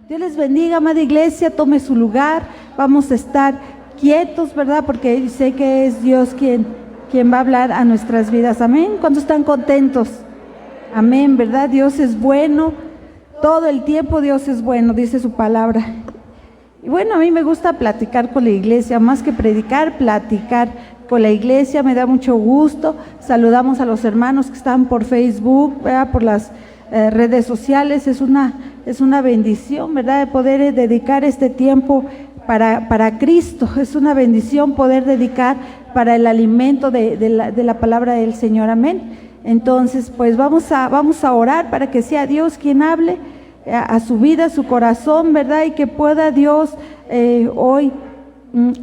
Dios les bendiga, amada iglesia, tome su lugar, vamos a estar quietos, ¿verdad? Porque sé que es Dios quien va a hablar a nuestras vidas, amén. ¿Cuántos están contentos? Amén, ¿verdad? Dios es bueno, todo el tiempo Dios es bueno, dice su palabra. Y bueno, a mí me gusta platicar con la iglesia, más que predicar, platicar con la iglesia, me da mucho gusto. Saludamos a los hermanos que están por Facebook, ¿verdad? Por las redes sociales. Es una bendición, ¿verdad? De poder dedicar este tiempo para Cristo. Es una bendición poder dedicar para el alimento de la palabra del Señor, amén. Entonces, pues vamos a orar para que sea Dios quien hable a su vida, a su corazón, ¿verdad? Y que pueda Dios hoy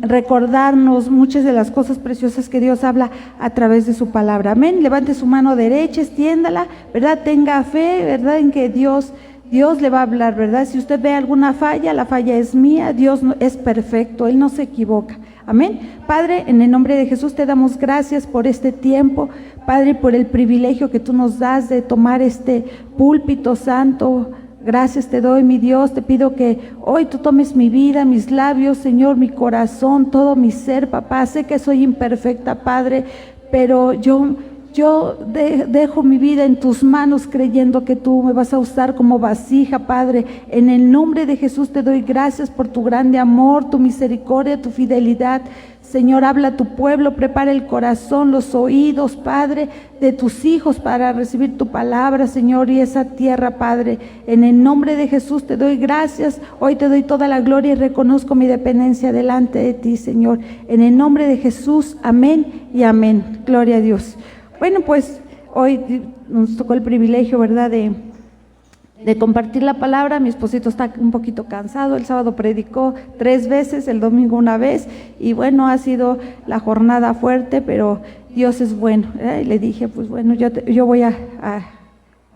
recordarnos muchas de las cosas preciosas que Dios habla a través de su palabra, amén. Levante su mano derecha, extiéndala, ¿verdad? Tenga fe, ¿verdad? En que Dios le va a hablar, ¿verdad? Si usted ve alguna falla, la falla es mía, Dios es perfecto, Él no se equivoca, amén. Padre, en el nombre de Jesús te damos gracias por este tiempo, Padre, por el privilegio que tú nos das de tomar este púlpito santo. Gracias te doy, mi Dios, te pido que hoy tú tomes mi vida, mis labios, Señor, mi corazón, todo mi ser, papá. Sé que soy imperfecta, Padre, pero yo dejo mi vida en tus manos creyendo que tú me vas a usar como vasija, Padre. En el nombre de Jesús te doy gracias por tu grande amor, tu misericordia, tu fidelidad. Señor, habla a tu pueblo, prepara el corazón, los oídos, Padre, de tus hijos para recibir tu palabra, Señor, y esa tierra, Padre. En el nombre de Jesús te doy gracias, hoy te doy toda la gloria y reconozco mi dependencia delante de ti, Señor. En el nombre de Jesús, amén y amén. Gloria a Dios. Bueno, pues hoy nos tocó el privilegio, ¿verdad?, de compartir la palabra. Mi esposito está un poquito cansado, el sábado predicó 3 veces, el domingo 1 vez, y bueno, ha sido la jornada fuerte, pero Dios es bueno, ¿eh? Y le dije, pues bueno, yo voy a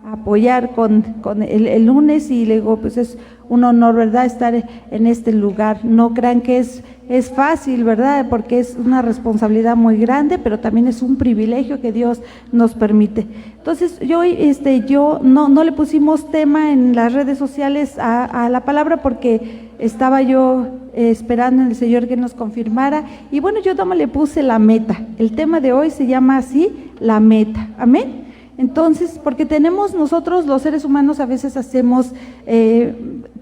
apoyar con el lunes, y le digo, pues es un honor, ¿verdad?, estar en este lugar. No crean que es fácil, ¿verdad?, porque es una responsabilidad muy grande, pero también es un privilegio que Dios nos permite. Entonces, yo no le pusimos tema en las redes sociales a la palabra porque estaba yo esperando en el Señor que nos confirmara, y bueno, yo le puse la meta. El tema de hoy se llama así, la meta, amén. Entonces, porque nosotros los seres humanos a veces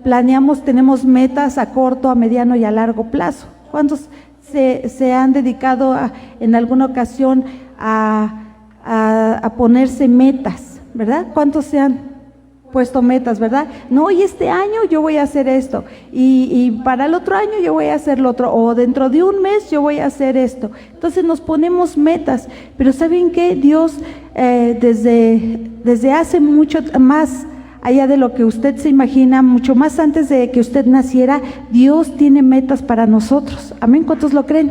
planeamos, tenemos metas a corto, a mediano y a largo plazo. ¿Cuántos se han dedicado en alguna ocasión a ponerse metas, verdad? ¿Cuántos se han puesto metas, verdad? No, y este año yo voy a hacer esto, y para el otro año yo voy a hacer lo otro, o dentro de un mes yo voy a hacer esto. Entonces nos ponemos metas, pero ¿saben qué? Dios desde hace mucho más allá de lo que usted se imagina, mucho más antes de que usted naciera, Dios tiene metas para nosotros, amén. ¿Cuántos lo creen?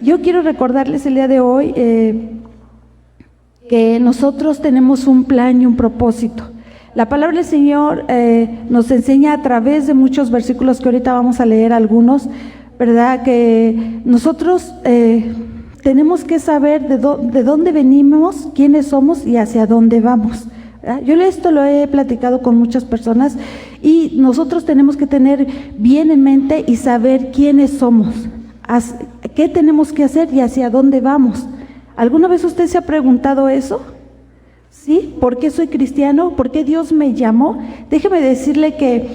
Yo quiero recordarles el día de hoy que nosotros tenemos un plan y un propósito. La palabra del Señor nos enseña a través de muchos versículos que ahorita vamos a leer algunos, ¿verdad?, que nosotros tenemos que saber de dónde venimos, quiénes somos y hacia dónde vamos, ¿verdad? Yo esto lo he platicado con muchas personas, y nosotros tenemos que tener bien en mente y saber quiénes somos, qué tenemos que hacer y hacia dónde vamos. ¿Alguna vez usted se ha preguntado eso? ¿Sí? ¿Por qué soy cristiano? ¿Por qué Dios me llamó? Déjeme decirle que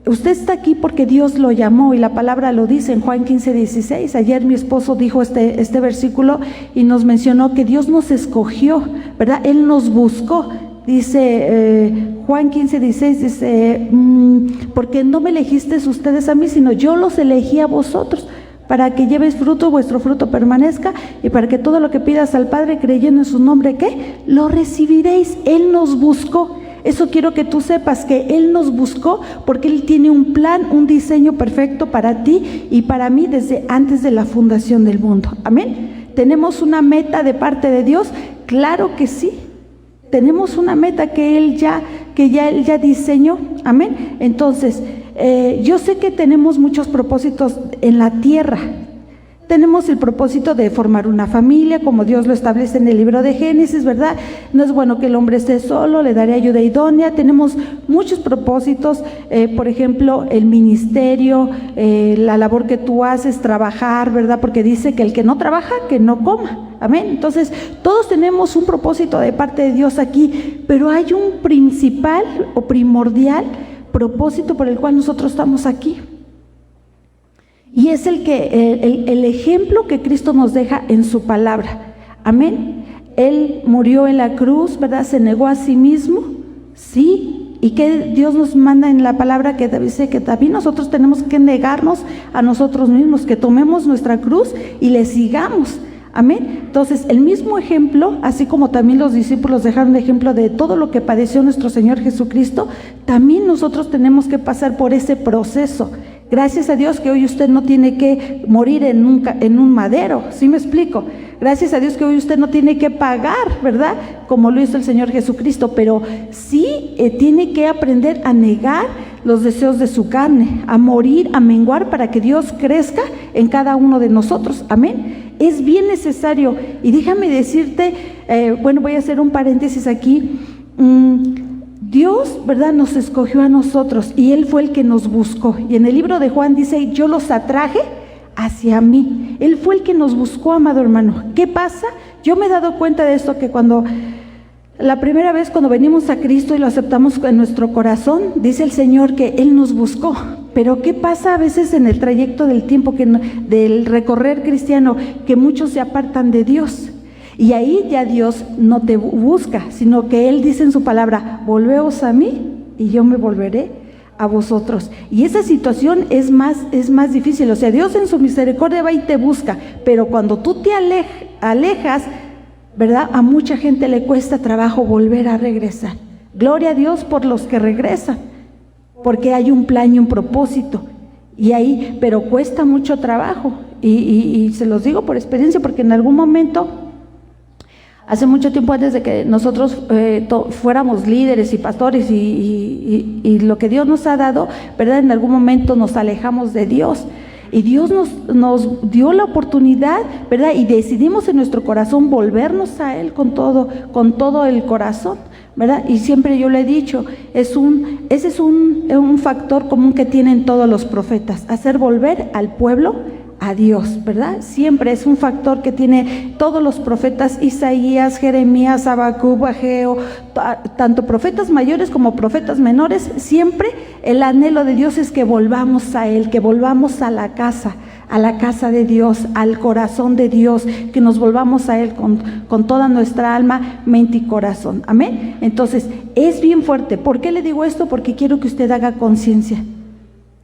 usted está aquí porque Dios lo llamó, y la palabra lo dice en Juan 15:16. Ayer mi esposo dijo este versículo y nos mencionó que Dios nos escogió, ¿verdad? Él nos buscó. Dice Juan 15:16, dice, porque no me elegisteis ustedes a mí, sino yo los elegí a vosotros, para que llevéis fruto, vuestro fruto permanezca, y para que todo lo que pidas al Padre creyendo en su nombre, ¿qué? Lo recibiréis. Él nos buscó. Eso quiero que tú sepas, que Él nos buscó porque Él tiene un plan, un diseño perfecto para ti y para mí desde antes de la fundación del mundo, amén. ¿Tenemos una meta de parte de Dios? Claro que sí. Tenemos una meta que Él ya diseñó, amén. Entonces, yo sé que tenemos muchos propósitos en la tierra. tenemos el propósito de formar una familia, como Dios lo establece en el libro de Génesis, ¿verdad? No es bueno que el hombre esté solo, le daré ayuda idónea. Tenemos muchos propósitos, por ejemplo, el ministerio, la labor que tú haces, trabajar, ¿verdad? Porque dice que el que no trabaja, que no coma. Amén. Entonces, todos tenemos un propósito de parte de Dios aquí, pero hay un principal o primordial propósito por el cual nosotros estamos aquí. Y es el ejemplo que Cristo nos deja en su palabra. Amén. Él murió en la cruz, ¿verdad? Se negó a sí mismo, ¿sí? Y que Dios nos manda en la palabra que dice que también nosotros tenemos que negarnos a nosotros mismos, que tomemos nuestra cruz y le sigamos. Amén. Entonces, el mismo ejemplo, así como también los discípulos dejaron ejemplo de todo lo que padeció nuestro Señor Jesucristo, también nosotros tenemos que pasar por ese proceso. Gracias a Dios que hoy usted no tiene que morir en un madero, ¿sí me explico? Gracias a Dios que hoy usted no tiene que pagar, ¿verdad? Como lo hizo el Señor Jesucristo, pero sí tiene que aprender a negar los deseos de su carne, a morir, a menguar para que Dios crezca en cada uno de nosotros. Amén. Es bien necesario. Y déjame decirte, voy a hacer un paréntesis aquí. Dios, ¿verdad?, nos escogió a nosotros y Él fue el que nos buscó. Y en el libro de Juan dice, yo los atraje hacia mí. Él fue el que nos buscó, amado hermano. ¿Qué pasa? Yo me he dado cuenta de esto, que la primera vez cuando venimos a Cristo y lo aceptamos en nuestro corazón, dice el Señor que Él nos buscó. Pero ¿qué pasa a veces en el trayecto del tiempo, del recorrer cristiano, que muchos se apartan de Dios? Y ahí ya Dios no te busca, sino que Él dice en su palabra, volveos a mí y yo me volveré a vosotros. Y esa situación es más difícil. O sea, Dios en su misericordia va y te busca, pero cuando tú te alejas, ¿verdad? A mucha gente le cuesta trabajo volver a regresar. Gloria a Dios por los que regresan, porque hay un plan y un propósito. Pero cuesta mucho trabajo. Y se los digo por experiencia, porque en algún momento, hace mucho tiempo antes de que nosotros fuéramos líderes y pastores y lo que Dios nos ha dado, ¿verdad? En algún momento nos alejamos de Dios. Y Dios nos dio la oportunidad, ¿verdad? Y decidimos en nuestro corazón volvernos a Él con todo el corazón, ¿verdad? Y siempre yo le he dicho, ese es un factor común que tienen todos los profetas, hacer volver al pueblo a Dios, ¿verdad? Siempre es un factor que tiene todos los profetas, Isaías, Jeremías, Habacuc, Ageo, tanto profetas mayores como profetas menores. Siempre el anhelo de Dios es que volvamos a Él, que volvamos a la casa de Dios, al corazón de Dios, que nos volvamos a Él con toda nuestra alma, mente y corazón. Amén. Entonces, es bien fuerte. ¿Por qué le digo esto? Porque quiero que usted haga conciencia.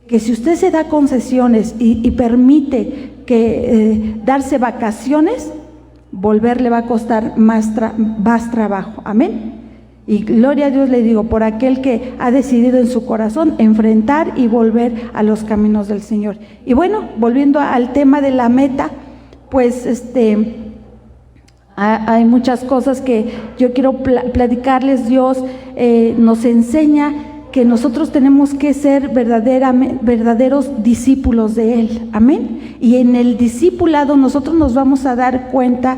Que si usted se da concesiones y permite darse vacaciones, volver le va a costar más trabajo. Amén. Y gloria a Dios, le digo, por aquel que ha decidido en su corazón enfrentar y volver a los caminos del Señor. Y bueno, volviendo al tema de la meta, pues hay muchas cosas que yo quiero platicarles. Dios nos enseña que nosotros tenemos que ser verdaderos discípulos de Él. Amén. Y en el discipulado nosotros nos vamos a dar cuenta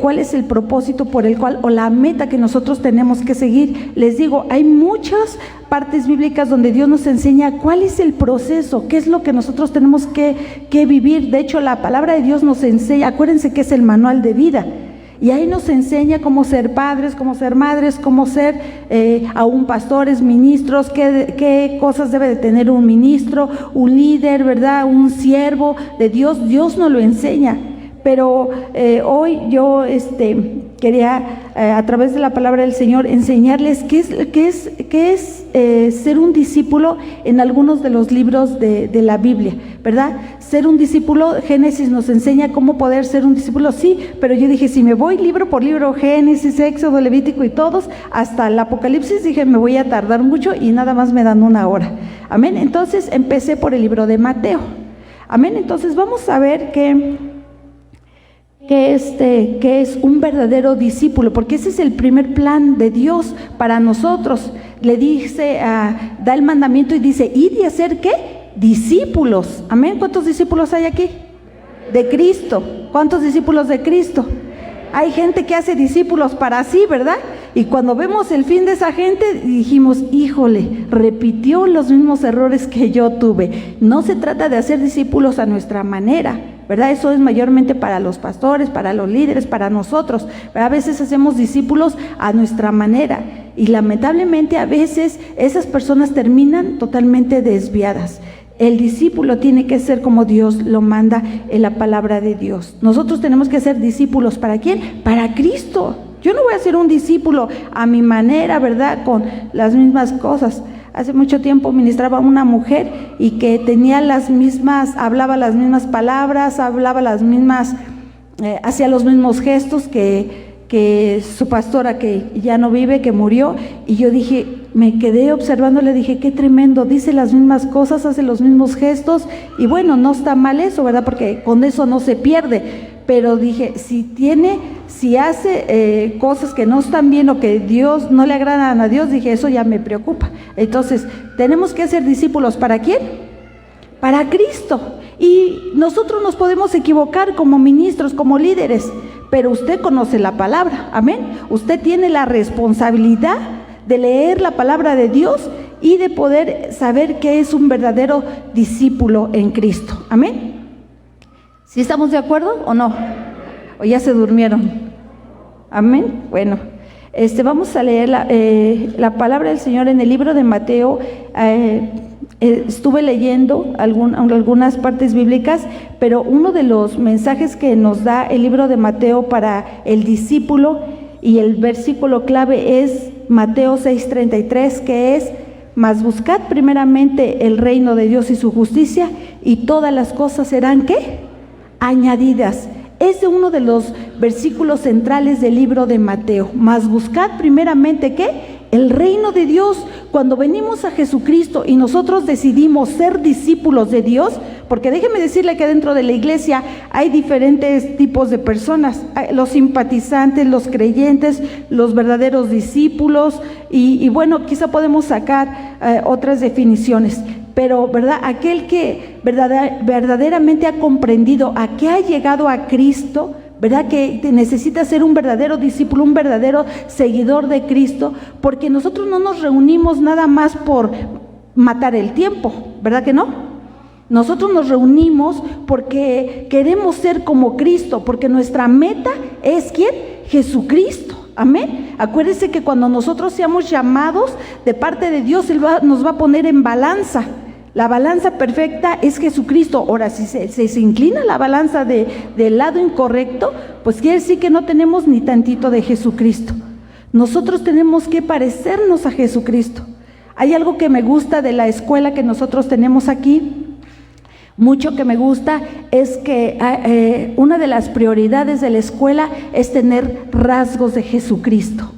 cuál es el propósito por el cual, o la meta que nosotros tenemos que seguir. Les digo, hay muchas partes bíblicas donde Dios nos enseña cuál es el proceso, qué es lo que nosotros tenemos que vivir. De hecho, la palabra de Dios nos enseña, acuérdense que es el manual de vida. Y ahí nos enseña cómo ser padres, cómo ser madres, cómo ser aún pastores, ministros, qué cosas debe de tener un ministro, un líder, ¿verdad? Un siervo de Dios. Dios nos lo enseña. Pero hoy yo quería, a través de la palabra del Señor, enseñarles qué es ser un discípulo en algunos de los libros de la Biblia, ¿verdad? Ser un discípulo, Génesis nos enseña cómo poder ser un discípulo, sí, pero yo dije, si me voy libro por libro, Génesis, Éxodo, Levítico y todos, hasta el Apocalipsis, dije, me voy a tardar mucho y nada más me dan una hora. Amén. Entonces empecé por el libro de Mateo. Amén. Entonces vamos a ver qué es un verdadero discípulo, porque ese es el primer plan de Dios para nosotros. Le dice, da el mandamiento y dice, id y hacer ¿qué? Discípulos. Amén. ¿Cuántos discípulos hay aquí? De Cristo. ¿Cuántos discípulos de Cristo? Hay gente que hace discípulos para sí, ¿verdad? Y cuando vemos el fin de esa gente, dijimos, híjole, repitió los mismos errores que yo tuve. No se trata de hacer discípulos a nuestra manera, ¿verdad? Eso es mayormente para los pastores, para los líderes, para nosotros. Pero a veces hacemos discípulos a nuestra manera y lamentablemente a veces esas personas terminan totalmente desviadas. El discípulo tiene que ser como Dios lo manda en la palabra de Dios. Nosotros tenemos que ser discípulos, ¿para quién? Para Cristo. Yo no voy a ser un discípulo a mi manera, ¿verdad? Con las mismas cosas. Hace mucho tiempo ministraba una mujer y que tenía las mismas, hablaba las mismas palabras, hablaba las mismas, hacía los mismos gestos que su pastora que ya no vive, que murió. Y yo dije, me quedé observando, le dije, qué tremendo, dice las mismas cosas, hace los mismos gestos, y bueno, no está mal eso, ¿verdad? Porque con eso no se pierde, pero dije, si hace cosas que no están bien o que Dios no le agradan a Dios, dije, eso ya me preocupa. Entonces, tenemos que ser discípulos, ¿para quién? Para Cristo. Y nosotros nos podemos equivocar como ministros, como líderes, pero usted conoce la palabra, amén. Usted tiene la responsabilidad de leer la palabra de Dios y de poder saber que es un verdadero discípulo en Cristo, amén. ¿Sí estamos de acuerdo o no? ¿O ya se durmieron? Amén. Bueno, vamos a leer la palabra del Señor en el libro de Mateo. Estuve leyendo algunas partes bíblicas, pero uno de los mensajes que nos da el libro de Mateo para el discípulo y el versículo clave es Mateo 6:33, que es: mas buscad primeramente el reino de Dios y su justicia, y todas las cosas serán, ¿qué? Añadidas. Es de uno de los versículos centrales del libro de Mateo. Mas buscad primeramente, ¿qué? El reino de Dios. Cuando venimos a Jesucristo y nosotros decidimos ser discípulos de Dios, porque déjeme decirle que dentro de la iglesia hay diferentes tipos de personas: los simpatizantes, los creyentes, los verdaderos discípulos, y bueno, quizá podemos sacar otras definiciones. Pero, ¿verdad? Aquel que verdaderamente ha comprendido a qué ha llegado a Cristo, ¿verdad? Que necesita ser un verdadero discípulo, un verdadero seguidor de Cristo, porque nosotros no nos reunimos nada más por matar el tiempo, ¿verdad que no? Nosotros nos reunimos porque queremos ser como Cristo, porque nuestra meta es ¿quién? Jesucristo. Amén. Acuérdense que cuando nosotros seamos llamados de parte de Dios, Él nos va a poner en balanza. La balanza perfecta es Jesucristo. Ahora, si se inclina la balanza del lado incorrecto, pues quiere decir que no tenemos ni tantito de Jesucristo. Nosotros tenemos que parecernos a Jesucristo. Hay algo que me gusta de la escuela que nosotros tenemos aquí, mucho que me gusta, es que una de las prioridades de la escuela es tener rasgos de Jesucristo.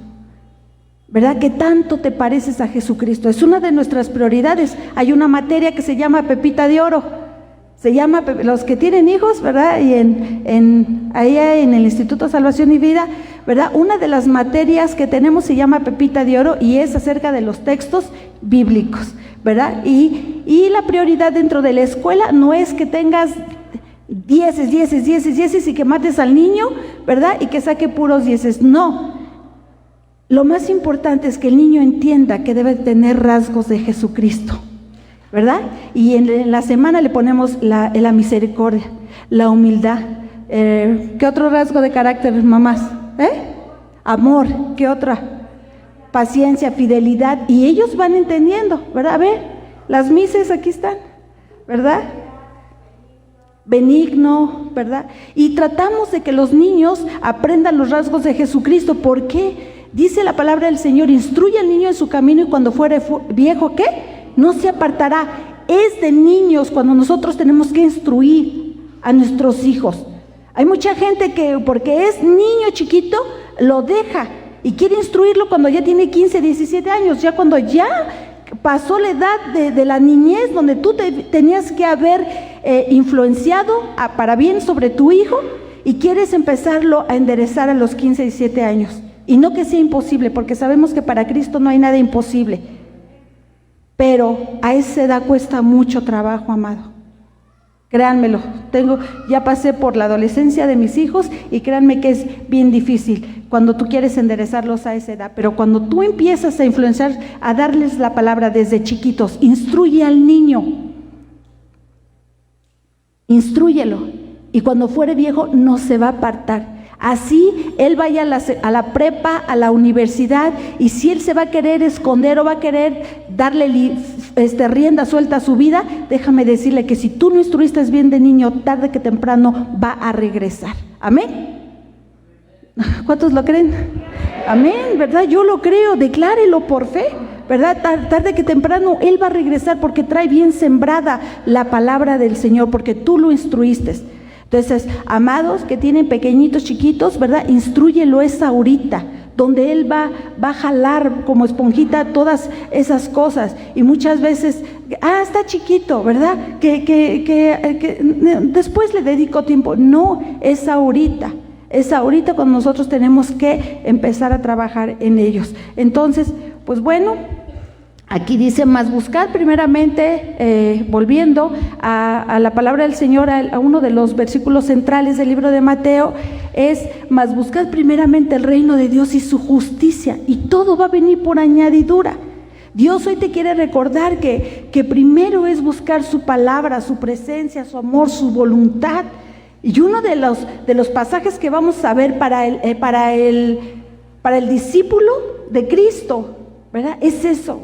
¿Verdad? ¿Qué tanto te pareces a Jesucristo? Es una de nuestras prioridades. Hay una materia que se llama Pepita de Oro. Se llama, los que tienen hijos, ¿verdad? Y allá en el Instituto Salvación y Vida, ¿verdad? Una de las materias que tenemos se llama Pepita de Oro y es acerca de los textos bíblicos, ¿verdad? Y la prioridad dentro de la escuela no es que tengas 10 y que mates al niño, ¿verdad? Y que saque puros 10. No. Lo más importante es que el niño entienda que debe tener rasgos de Jesucristo, ¿verdad? Y en la semana le ponemos la misericordia, la humildad. ¿Qué otro rasgo de carácter, mamás? Amor. ¿Qué otra? Paciencia, fidelidad. Y ellos van entendiendo, ¿verdad? A ver, las mises aquí están, ¿verdad? Benigno, ¿verdad? Y tratamos de que los niños aprendan los rasgos de Jesucristo. ¿Por qué? Dice la palabra del Señor: instruye al niño en su camino y cuando fuere viejo, ¿qué? No se apartará. Es de niños cuando nosotros tenemos que instruir a nuestros hijos. Hay mucha gente que porque es niño chiquito lo deja y quiere instruirlo cuando ya tiene 15, 17 años, ya cuando ya pasó la edad de la niñez, donde tú tenías que haber influenciado para bien sobre tu hijo, y quieres empezarlo a enderezar a los 15, 17 años. Y no que sea imposible, porque sabemos que para Cristo no hay nada imposible. Pero a esa edad cuesta mucho trabajo, amado. Créanmelo, ya pasé por la adolescencia de mis hijos y créanme que es bien difícil cuando tú quieres enderezarlos a esa edad, pero cuando tú empiezas a influenciar, a darles la palabra desde chiquitos, instruye al niño, instrúyelo, y cuando fuere viejo no se va a apartar. Así él vaya a la prepa, a la universidad, y si él se va a querer esconder o va a querer darle rienda suelta a su vida, déjame decirle que si tú no instruiste bien de niño, tarde que temprano va a regresar. Amén. ¿Cuántos lo creen? Amén, ¿verdad? Yo lo creo, declárelo por fe, ¿verdad? Tarde que temprano él va a regresar porque trae bien sembrada la palabra del Señor, porque tú lo instruiste. Entonces, amados que tienen pequeñitos, chiquitos, ¿verdad? Instrúyelo esa ahorita, donde él va a jalar como esponjita todas esas cosas. Y muchas veces, está chiquito, ¿verdad? Que después le dedico tiempo. No, es ahorita. Es ahorita cuando nosotros tenemos que empezar a trabajar en ellos. Entonces, pues bueno, aquí dice, más buscar primeramente, volviendo a la palabra del Señor, a uno de los versículos centrales del libro de Mateo, es, más buscar primeramente el reino de Dios y su justicia, y todo va a venir por añadidura. Dios hoy te quiere recordar que primero es buscar su palabra, su presencia, su amor, su voluntad. Y uno de los pasajes que vamos a ver para el discípulo de Cristo, ¿verdad? Es eso.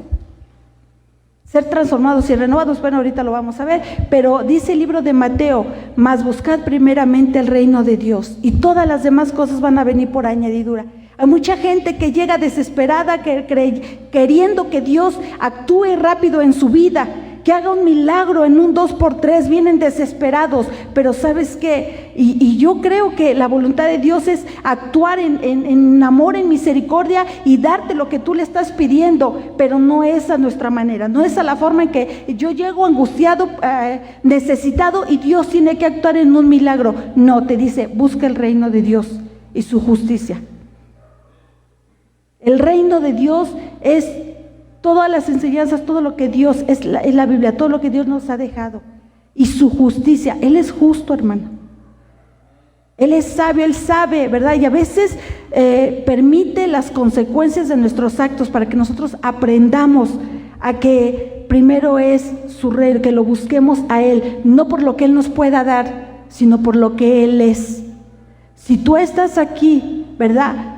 Ser transformados y renovados, bueno, ahorita lo vamos a ver, pero dice el libro de Mateo, mas buscad primeramente el reino de Dios y todas las demás cosas van a venir por añadidura. Hay mucha gente que llega desesperada, queriendo que Dios actúe rápido en su vida, que haga un milagro en un 2x3, vienen desesperados, pero ¿sabes qué? Y yo creo que la voluntad de Dios es actuar en amor, en misericordia y darte lo que tú le estás pidiendo, pero no es a nuestra manera, no es a la forma en que yo llego angustiado, necesitado y Dios tiene que actuar en un milagro. No, te dice, busca el reino de Dios y su justicia. El reino de Dios es todas las enseñanzas, todo lo que Dios es la Biblia, todo lo que Dios nos ha dejado. Y su justicia, Él es justo, hermano. Él es sabio, Él sabe, ¿verdad? Y a veces permite las consecuencias de nuestros actos para que nosotros aprendamos a que primero es su reino, que lo busquemos a Él, no por lo que Él nos pueda dar, sino por lo que Él es. Si tú estás aquí, ¿verdad?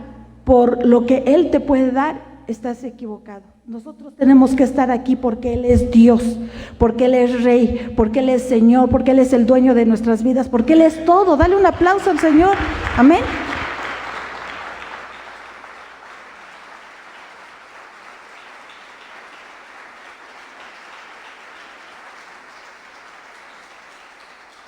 Por lo que Él te puede dar, estás equivocado. Nosotros tenemos que estar aquí porque Él es Dios, porque Él es Rey, porque Él es Señor, porque Él es el dueño de nuestras vidas, porque Él es todo. Dale un aplauso al Señor. Amén.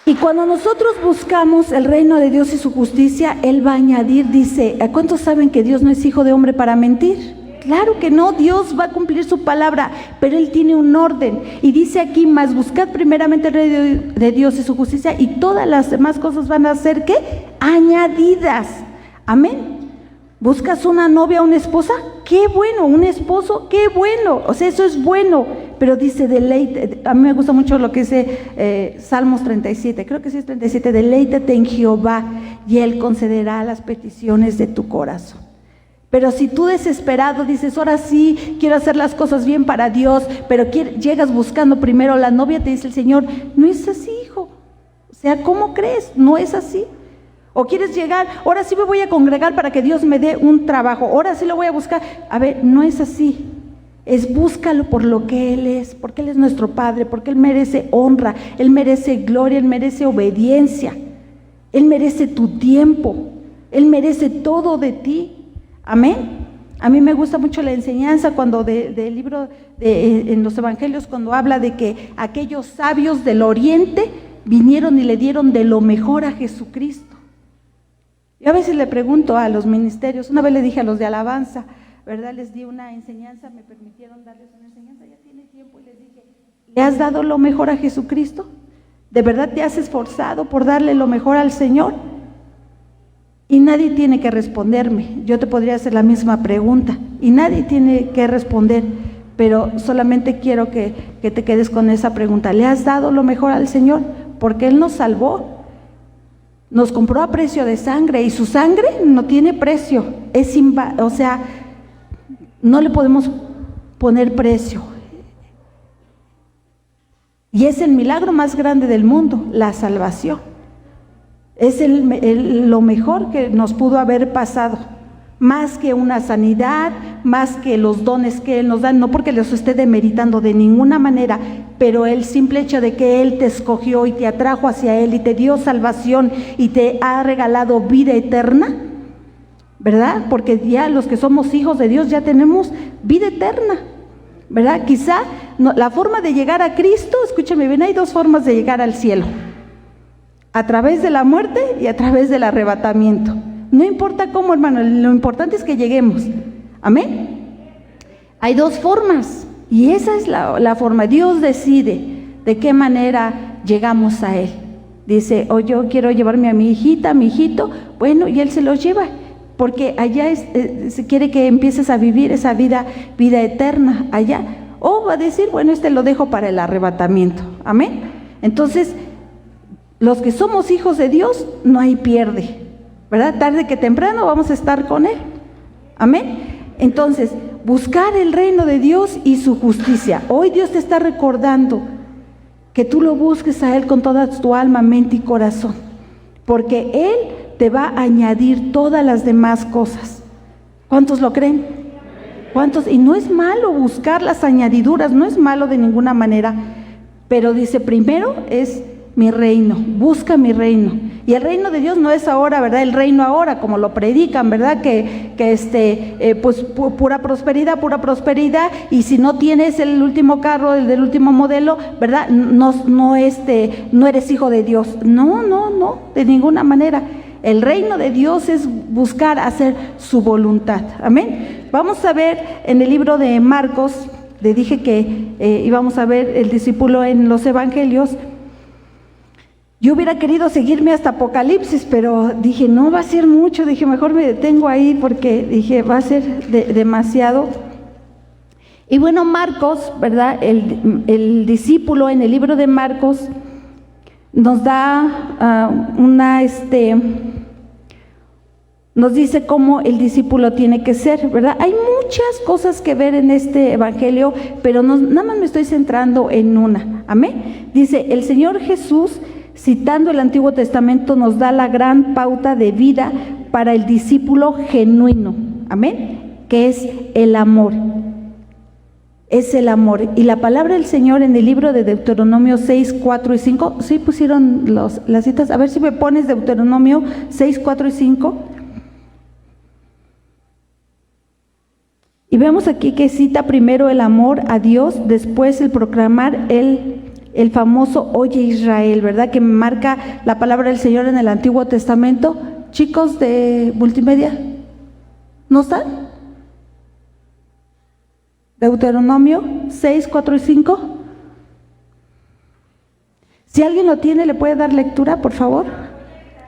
Y cuando nosotros buscamos el reino de Dios y su justicia, Él va a añadir, dice, ¿cuántos saben que Dios no es hijo de hombre para mentir? Claro que no, Dios va a cumplir su palabra, pero Él tiene un orden. Y dice aquí, más buscad primeramente el reino de Dios y su justicia, y todas las demás cosas van a ser, ¿qué? Añadidas. Amén. ¿Buscas una novia, una esposa? ¡Qué bueno! ¿Un esposo? ¡Qué bueno! O sea, eso es bueno. Pero dice, deleite. A mí me gusta mucho lo que dice Salmos 37. Creo que sí es 37. Deleítate en Jehová y Él concederá las peticiones de tu corazón. Pero si tú desesperado dices, ahora sí, quiero hacer las cosas bien para Dios, pero llegas buscando primero la novia, te dice el Señor, no es así, hijo. O sea, ¿cómo crees? No es así. O quieres llegar, ahora sí me voy a congregar para que Dios me dé un trabajo, ahora sí lo voy a buscar. A ver, no es así. Es búscalo por lo que Él es, porque Él es nuestro Padre, porque Él merece honra, Él merece gloria, Él merece obediencia, Él merece tu tiempo, Él merece todo de ti. Amén. A mí me gusta mucho la enseñanza cuando del libro en los evangelios, cuando habla de que aquellos sabios del oriente vinieron y le dieron de lo mejor a Jesucristo. Yo a veces le pregunto a los ministerios, una vez le dije a los de alabanza, ¿verdad? Les di una enseñanza, me permitieron darles una enseñanza, ya tiene tiempo, y les dije, ¿le has dado lo mejor a Jesucristo? ¿De verdad te has esforzado por darle lo mejor al Señor? Y nadie tiene que responderme. Yo te podría hacer la misma pregunta y nadie tiene que responder, pero solamente quiero que te quedes con esa pregunta. ¿Le has dado lo mejor al Señor? porque Él nos salvó. Nos compró a precio de sangre y su sangre no tiene precio. O sea, no le podemos poner precio. Y es el milagro más grande del mundo, la salvación. Es lo mejor que nos pudo haber pasado. Más que una sanidad, más que los dones que Él nos da, no porque los esté demeritando de ninguna manera, pero el simple hecho de que Él te escogió y te atrajo hacia Él y te dio salvación y te ha regalado vida eterna, ¿verdad? Porque ya los que somos hijos de Dios ya tenemos vida eterna, ¿verdad? Quizá la forma de llegar a Cristo, escúchame bien, hay dos formas de llegar al cielo: a través de la muerte y a través del arrebatamiento. No importa cómo, hermano, lo importante es que lleguemos. Amén. Hay dos formas y esa es la forma. Dios decide de qué manera llegamos a Él. Dice, yo quiero llevarme a mi hijita, a mi hijito, bueno, y Él se los lleva, porque allá se quiere que empieces a vivir esa vida eterna allá. O va a decir, bueno, lo dejo para el arrebatamiento. Amén. Entonces, los que somos hijos de Dios, no hay pierde, ¿verdad? Tarde que temprano vamos a estar con Él. Amén. Entonces, buscar el reino de Dios y su justicia. Hoy Dios te está recordando que tú lo busques a Él con toda tu alma, mente y corazón, porque Él te va a añadir todas las demás cosas. ¿Cuántos lo creen? ¿Cuántos? Y no es malo buscar las añadiduras, no es malo de ninguna manera, pero dice, primero es mi reino, busca mi reino. Y el reino de Dios no es ahora, ¿verdad? El reino ahora, como lo predican, ¿verdad? Pues pura prosperidad, y si no tienes el último carro, el del último modelo, ¿verdad? No eres hijo de Dios. No, de ninguna manera. El reino de Dios es buscar hacer su voluntad. Amén. Vamos a ver en el libro de Marcos, le dije que íbamos a ver el discípulo en los evangelios. Yo hubiera querido seguirme hasta Apocalipsis, pero dije, no va a ser mucho, dije, mejor me detengo ahí porque dije, va a ser demasiado. Y bueno, Marcos, ¿verdad? El discípulo en el libro de Marcos nos da nos dice cómo el discípulo tiene que ser, ¿verdad? Hay muchas cosas que ver en este evangelio, pero nada más me estoy centrando en una. Amén. Dice, el Señor Jesús, citando el Antiguo Testamento, nos da la gran pauta de vida para el discípulo genuino. Amén. Que es el amor. Es el amor. Y la palabra del Señor en el libro de Deuteronomio 6, 4 y 5. ¿Sí pusieron las citas? A ver si me pones Deuteronomio 6, 4 y 5. Y vemos aquí que cita primero el amor a Dios, después el proclamar el famoso Oye Israel, ¿verdad? Que marca la palabra del Señor en el Antiguo Testamento. Chicos de multimedia, ¿no están? Deuteronomio 6, 4 y 5. Si alguien lo tiene, ¿le puede dar lectura, por favor?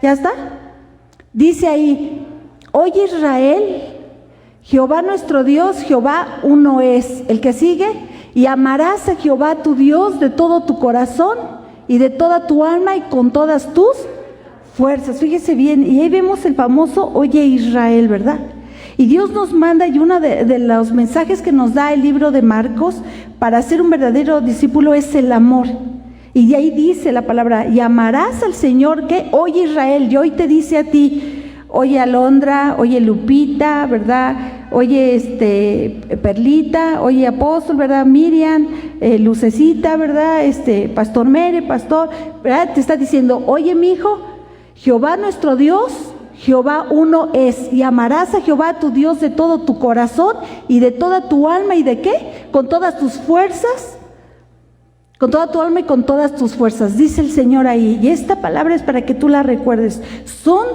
¿Ya está? Dice ahí, Oye Israel, Jehová nuestro Dios, Jehová uno es. El que sigue, y amarás a Jehová tu Dios de todo tu corazón y de toda tu alma y con todas tus fuerzas. Fíjese bien, y ahí vemos el famoso Oye Israel, ¿verdad? Y Dios nos manda, y uno de los mensajes que nos da el libro de Marcos para ser un verdadero discípulo es el amor. Y de ahí dice la palabra, y amarás al Señor, que Oye Israel, y hoy te dice a ti, oye Alondra, oye Lupita, ¿verdad? Oye Perlita, oye Apóstol, ¿verdad? Miriam, Lucecita, ¿verdad? Pastor Mere, pastor, ¿verdad? Te está diciendo, oye mi hijo, Jehová nuestro Dios, Jehová uno es, y amarás a Jehová tu Dios de todo tu corazón y de toda tu alma, ¿y de qué? Con todas tus fuerzas, con toda tu alma y con todas tus fuerzas, dice el Señor ahí. Y esta palabra es para que tú la recuerdes. Son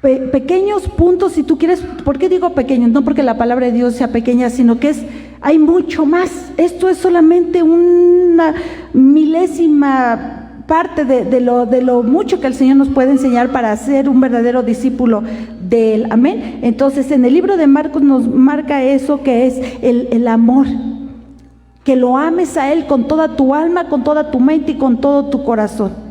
pequeños puntos, si tú quieres. ¿Por qué digo pequeños? No porque la palabra de Dios sea pequeña, sino que hay mucho más. Esto es solamente una milésima parte de lo mucho que el Señor nos puede enseñar para ser un verdadero discípulo de Él. Amén. Entonces, en el libro de Marcos nos marca eso, que es el amor. Que lo ames a Él con toda tu alma, con toda tu mente y con todo tu corazón.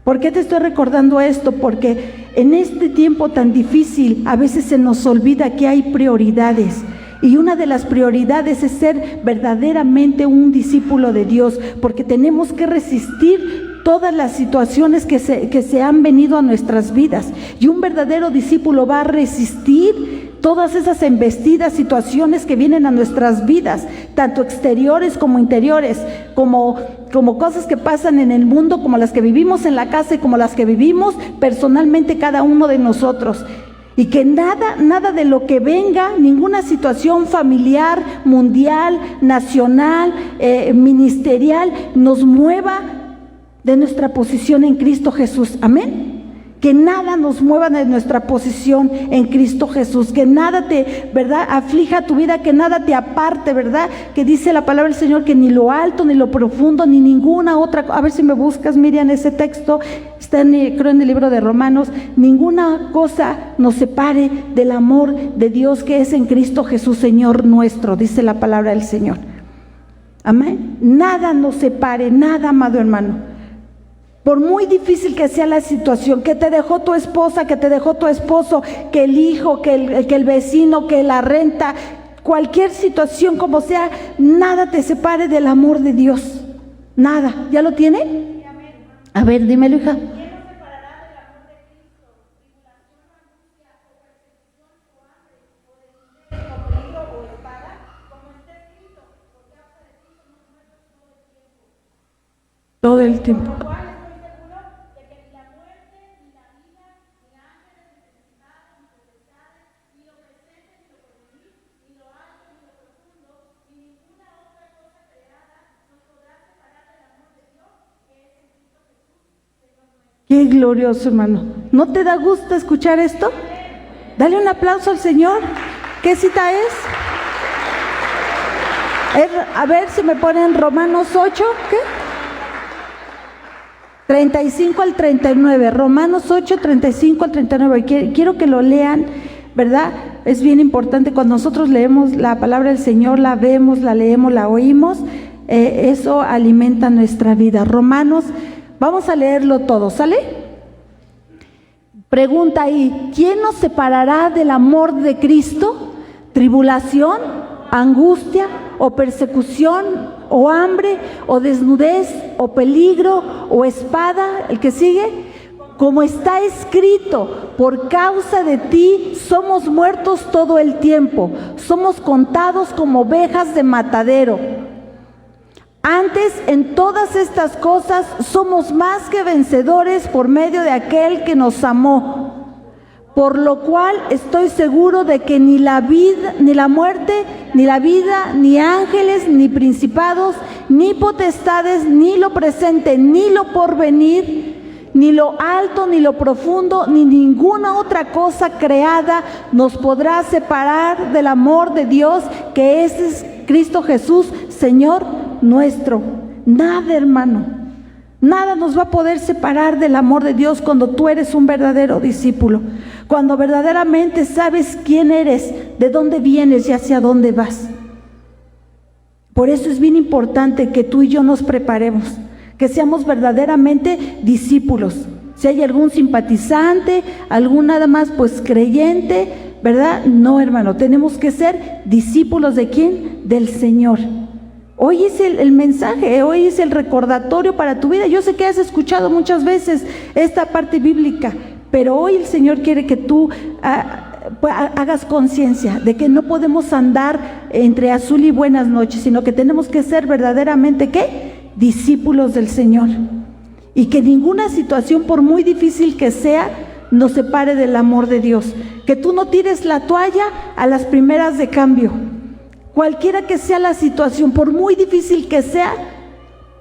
¿Por qué te estoy recordando esto? Porque en este tiempo tan difícil a veces se nos olvida que hay prioridades. Y una de las prioridades es ser verdaderamente un discípulo de Dios, porque tenemos que resistir todas las situaciones que se han venido a nuestras vidas. Y un verdadero discípulo va a resistir todas esas embestidas situaciones que vienen a nuestras vidas, tanto exteriores como interiores, como cosas que pasan en el mundo, como las que vivimos en la casa y como las que vivimos personalmente cada uno de nosotros. Y que nada de lo que venga, ninguna situación familiar, mundial, nacional, ministerial, nos mueva de nuestra posición en Cristo Jesús. Amén. Que nada nos mueva de nuestra posición en Cristo Jesús, que nada te, ¿verdad?, aflija tu vida, que nada te aparte, ¿verdad? Que dice la palabra del Señor que ni lo alto, ni lo profundo, ni ninguna otra, a ver si me buscas, Miriam, ese texto, está creo en el libro de Romanos, ninguna cosa nos separe del amor de Dios que es en Cristo Jesús, Señor nuestro, dice la palabra del Señor. Amén. Nada nos separe, nada, amado hermano. Por muy difícil que sea la situación, que te dejó tu esposa, que te dejó tu esposo, que el hijo, que el vecino, que la renta, cualquier situación como sea, nada te separe del amor de Dios. Nada. ¿Ya lo tiene? A ver, dímelo, hija. Todo el tiempo. Qué glorioso, hermano. ¿No te da gusto escuchar esto? Dale un aplauso al Señor. ¿Qué cita es? A ver si me ponen Romanos 8, ¿qué? 35 al 39. Romanos 8, 35 al 39. Quiero que lo lean, ¿verdad? Es bien importante cuando nosotros leemos la palabra del Señor, la vemos, la leemos, la oímos, eso alimenta nuestra vida. Romanos, vamos a leerlo todo, ¿sale? Pregunta ahí, ¿quién nos separará del amor de Cristo? ¿Tribulación, angustia o persecución o hambre o desnudez o peligro o espada? El que sigue, como está escrito, por causa de ti somos muertos todo el tiempo, somos contados como ovejas de matadero. Antes, en todas estas cosas, somos más que vencedores por medio de aquel que nos amó. Por lo cual estoy seguro de que ni la vida, ni la muerte, ni la vida, ni ángeles, ni principados, ni potestades, ni lo presente, ni lo porvenir, ni lo alto, ni lo profundo, ni ninguna otra cosa creada nos podrá separar del amor de Dios que es Cristo Jesús, Señor nuestro. Nada, hermano, nada nos va a poder separar del amor de Dios cuando tú eres un verdadero discípulo, cuando verdaderamente sabes quién eres, de dónde vienes y hacia dónde vas. Por eso es bien importante que tú y yo nos preparemos, que seamos verdaderamente discípulos. Si hay algún simpatizante, algún nada más pues creyente, ¿verdad? No, hermano, tenemos que ser discípulos ¿de quién? Del Señor. Hoy es el mensaje, hoy es el recordatorio para tu vida. Yo sé que has escuchado muchas veces esta parte bíblica, pero hoy el Señor quiere que tú hagas conciencia de que no podemos andar entre azul y buenas noches, sino que tenemos que ser verdaderamente, ¿qué? Discípulos del Señor. Y que ninguna situación, por muy difícil que sea, nos separe del amor de Dios. Que tú no tires la toalla a las primeras de cambio. Cualquiera que sea la situación, por muy difícil que sea,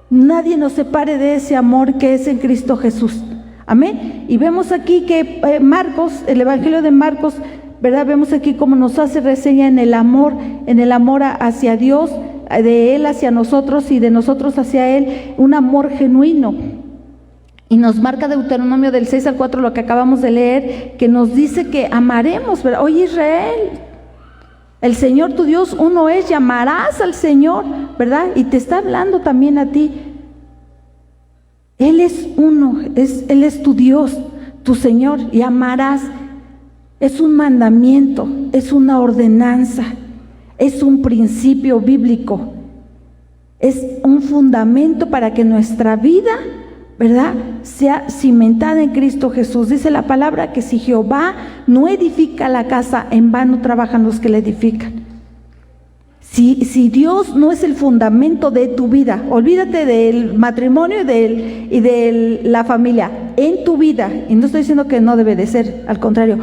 nadie nos separe de ese amor que es en Cristo Jesús. Amén. Y vemos aquí que Marcos, el Evangelio de Marcos, ¿verdad? Vemos aquí cómo nos hace reseña en el amor hacia Dios, de Él hacia nosotros y de nosotros hacia Él, un amor genuino. Y nos marca Deuteronomio del 6 al 4, lo que acabamos de leer, que nos dice que amaremos, ¿verdad? Oye, Israel, el Señor tu Dios uno es, llamarás al Señor, ¿verdad? Y te está hablando también a ti. Él es uno, Él es tu Dios, tu Señor, y amarás. Es un mandamiento, es una ordenanza, es un principio bíblico, es un fundamento para que nuestra vida, ¿verdad?, sea cimentada en Cristo Jesús. Dice la palabra que si Jehová no edifica la casa, en vano trabajan los que la edifican. Si Dios no es el fundamento de tu vida, olvídate del matrimonio y de la familia, en tu vida, y no estoy diciendo que no debe de ser, al contrario,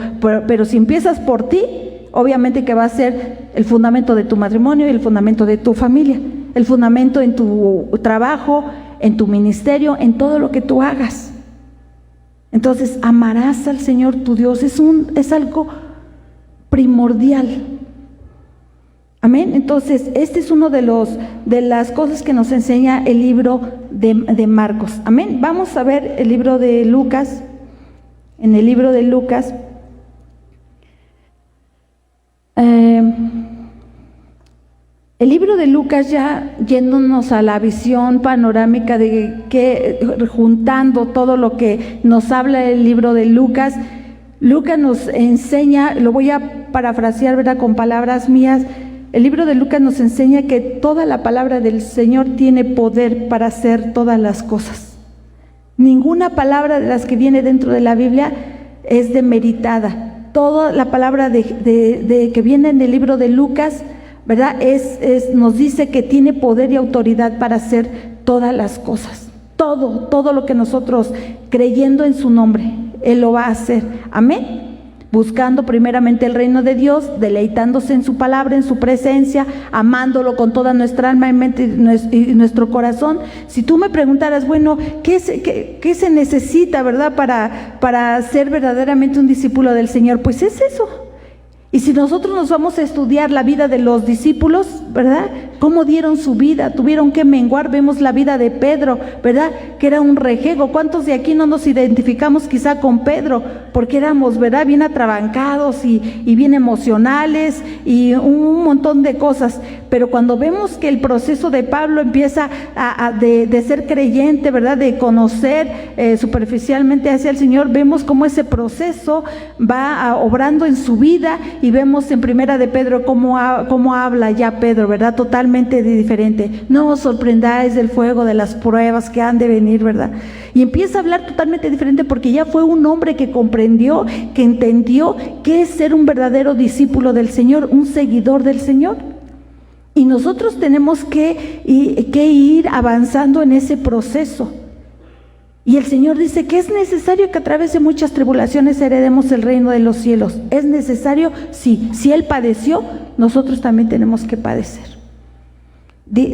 pero si empiezas por ti, obviamente que va a ser el fundamento de tu matrimonio y el fundamento de tu familia, el fundamento en tu trabajo, en tu ministerio, en todo lo que tú hagas. Entonces, amarás al Señor tu Dios, es algo primordial. Amén. Entonces, este es uno de las cosas que nos enseña el libro de Marcos. Amén. Vamos a ver el libro de Lucas. En el libro de Lucas, el libro de Lucas, ya yéndonos a la visión panorámica de que, juntando todo lo que nos habla el libro de Lucas, Lucas nos enseña, lo voy a parafrasear, ¿verdad?, con palabras mías. El libro de Lucas nos enseña que toda la palabra del Señor tiene poder para hacer todas las cosas. Ninguna palabra de las que viene dentro de la Biblia es demeritada. Toda la palabra que viene en el libro de Lucas, ¿verdad?, nos dice que tiene poder y autoridad para hacer todas las cosas. Todo lo que nosotros, creyendo en su nombre, Él lo va a hacer. Amén. Buscando primeramente el reino de Dios, deleitándose en su palabra, en su presencia, amándolo con toda nuestra alma y mente y nuestro corazón. Si tú me preguntaras, bueno, ¿qué se necesita, verdad, para ser verdaderamente un discípulo del Señor? Pues es eso. Y si nosotros nos vamos a estudiar la vida de los discípulos, ¿verdad?, cómo dieron su vida, tuvieron que menguar. Vemos la vida de Pedro, ¿verdad?, que era un rejego. ¿Cuántos de aquí no nos identificamos quizá con Pedro? Porque éramos, ¿verdad?, bien atrabancados y bien emocionales y un montón de cosas. Pero cuando vemos que el proceso de Pablo empieza de ser creyente, ¿verdad?, de conocer superficialmente hacia el Señor, vemos cómo ese proceso va obrando en su vida. Y vemos en Primera de Pedro cómo habla ya Pedro, ¿verdad?, totalmente diferente. No os sorprendáis del fuego de las pruebas que han de venir, ¿verdad? Y empieza a hablar totalmente diferente porque ya fue un hombre que comprendió, que entendió qué es ser un verdadero discípulo del Señor, un seguidor del Señor. Y nosotros tenemos que ir avanzando en ese proceso. Y el Señor dice que es necesario que a través de muchas tribulaciones heredemos el reino de los cielos. ¿Es necesario? Sí. Si Él padeció, nosotros también tenemos que padecer.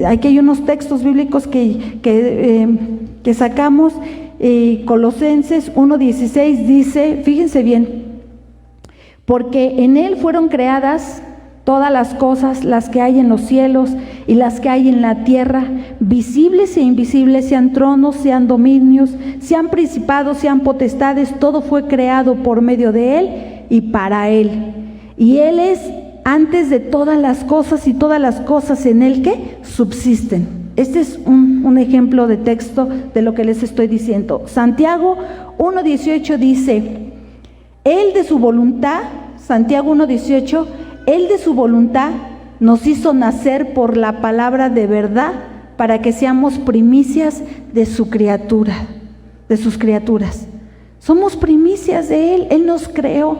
Aquí hay unos textos bíblicos que sacamos. Colosenses 1:16 dice, fíjense bien, porque en Él fueron creadas todas las cosas, las que hay en los cielos y las que hay en la tierra, visibles e invisibles, sean tronos, sean dominios, sean principados, sean potestades, todo fue creado por medio de Él y para Él. Y Él es antes de todas las cosas y todas las cosas en Él que subsisten. Este es un ejemplo de texto de lo que les estoy diciendo. Santiago 1:18 dice, Él de su voluntad, Santiago 1:18, Él de su voluntad nos hizo nacer por la palabra de verdad para que seamos primicias de su criatura, de sus criaturas. Somos primicias de Él. Él nos creó,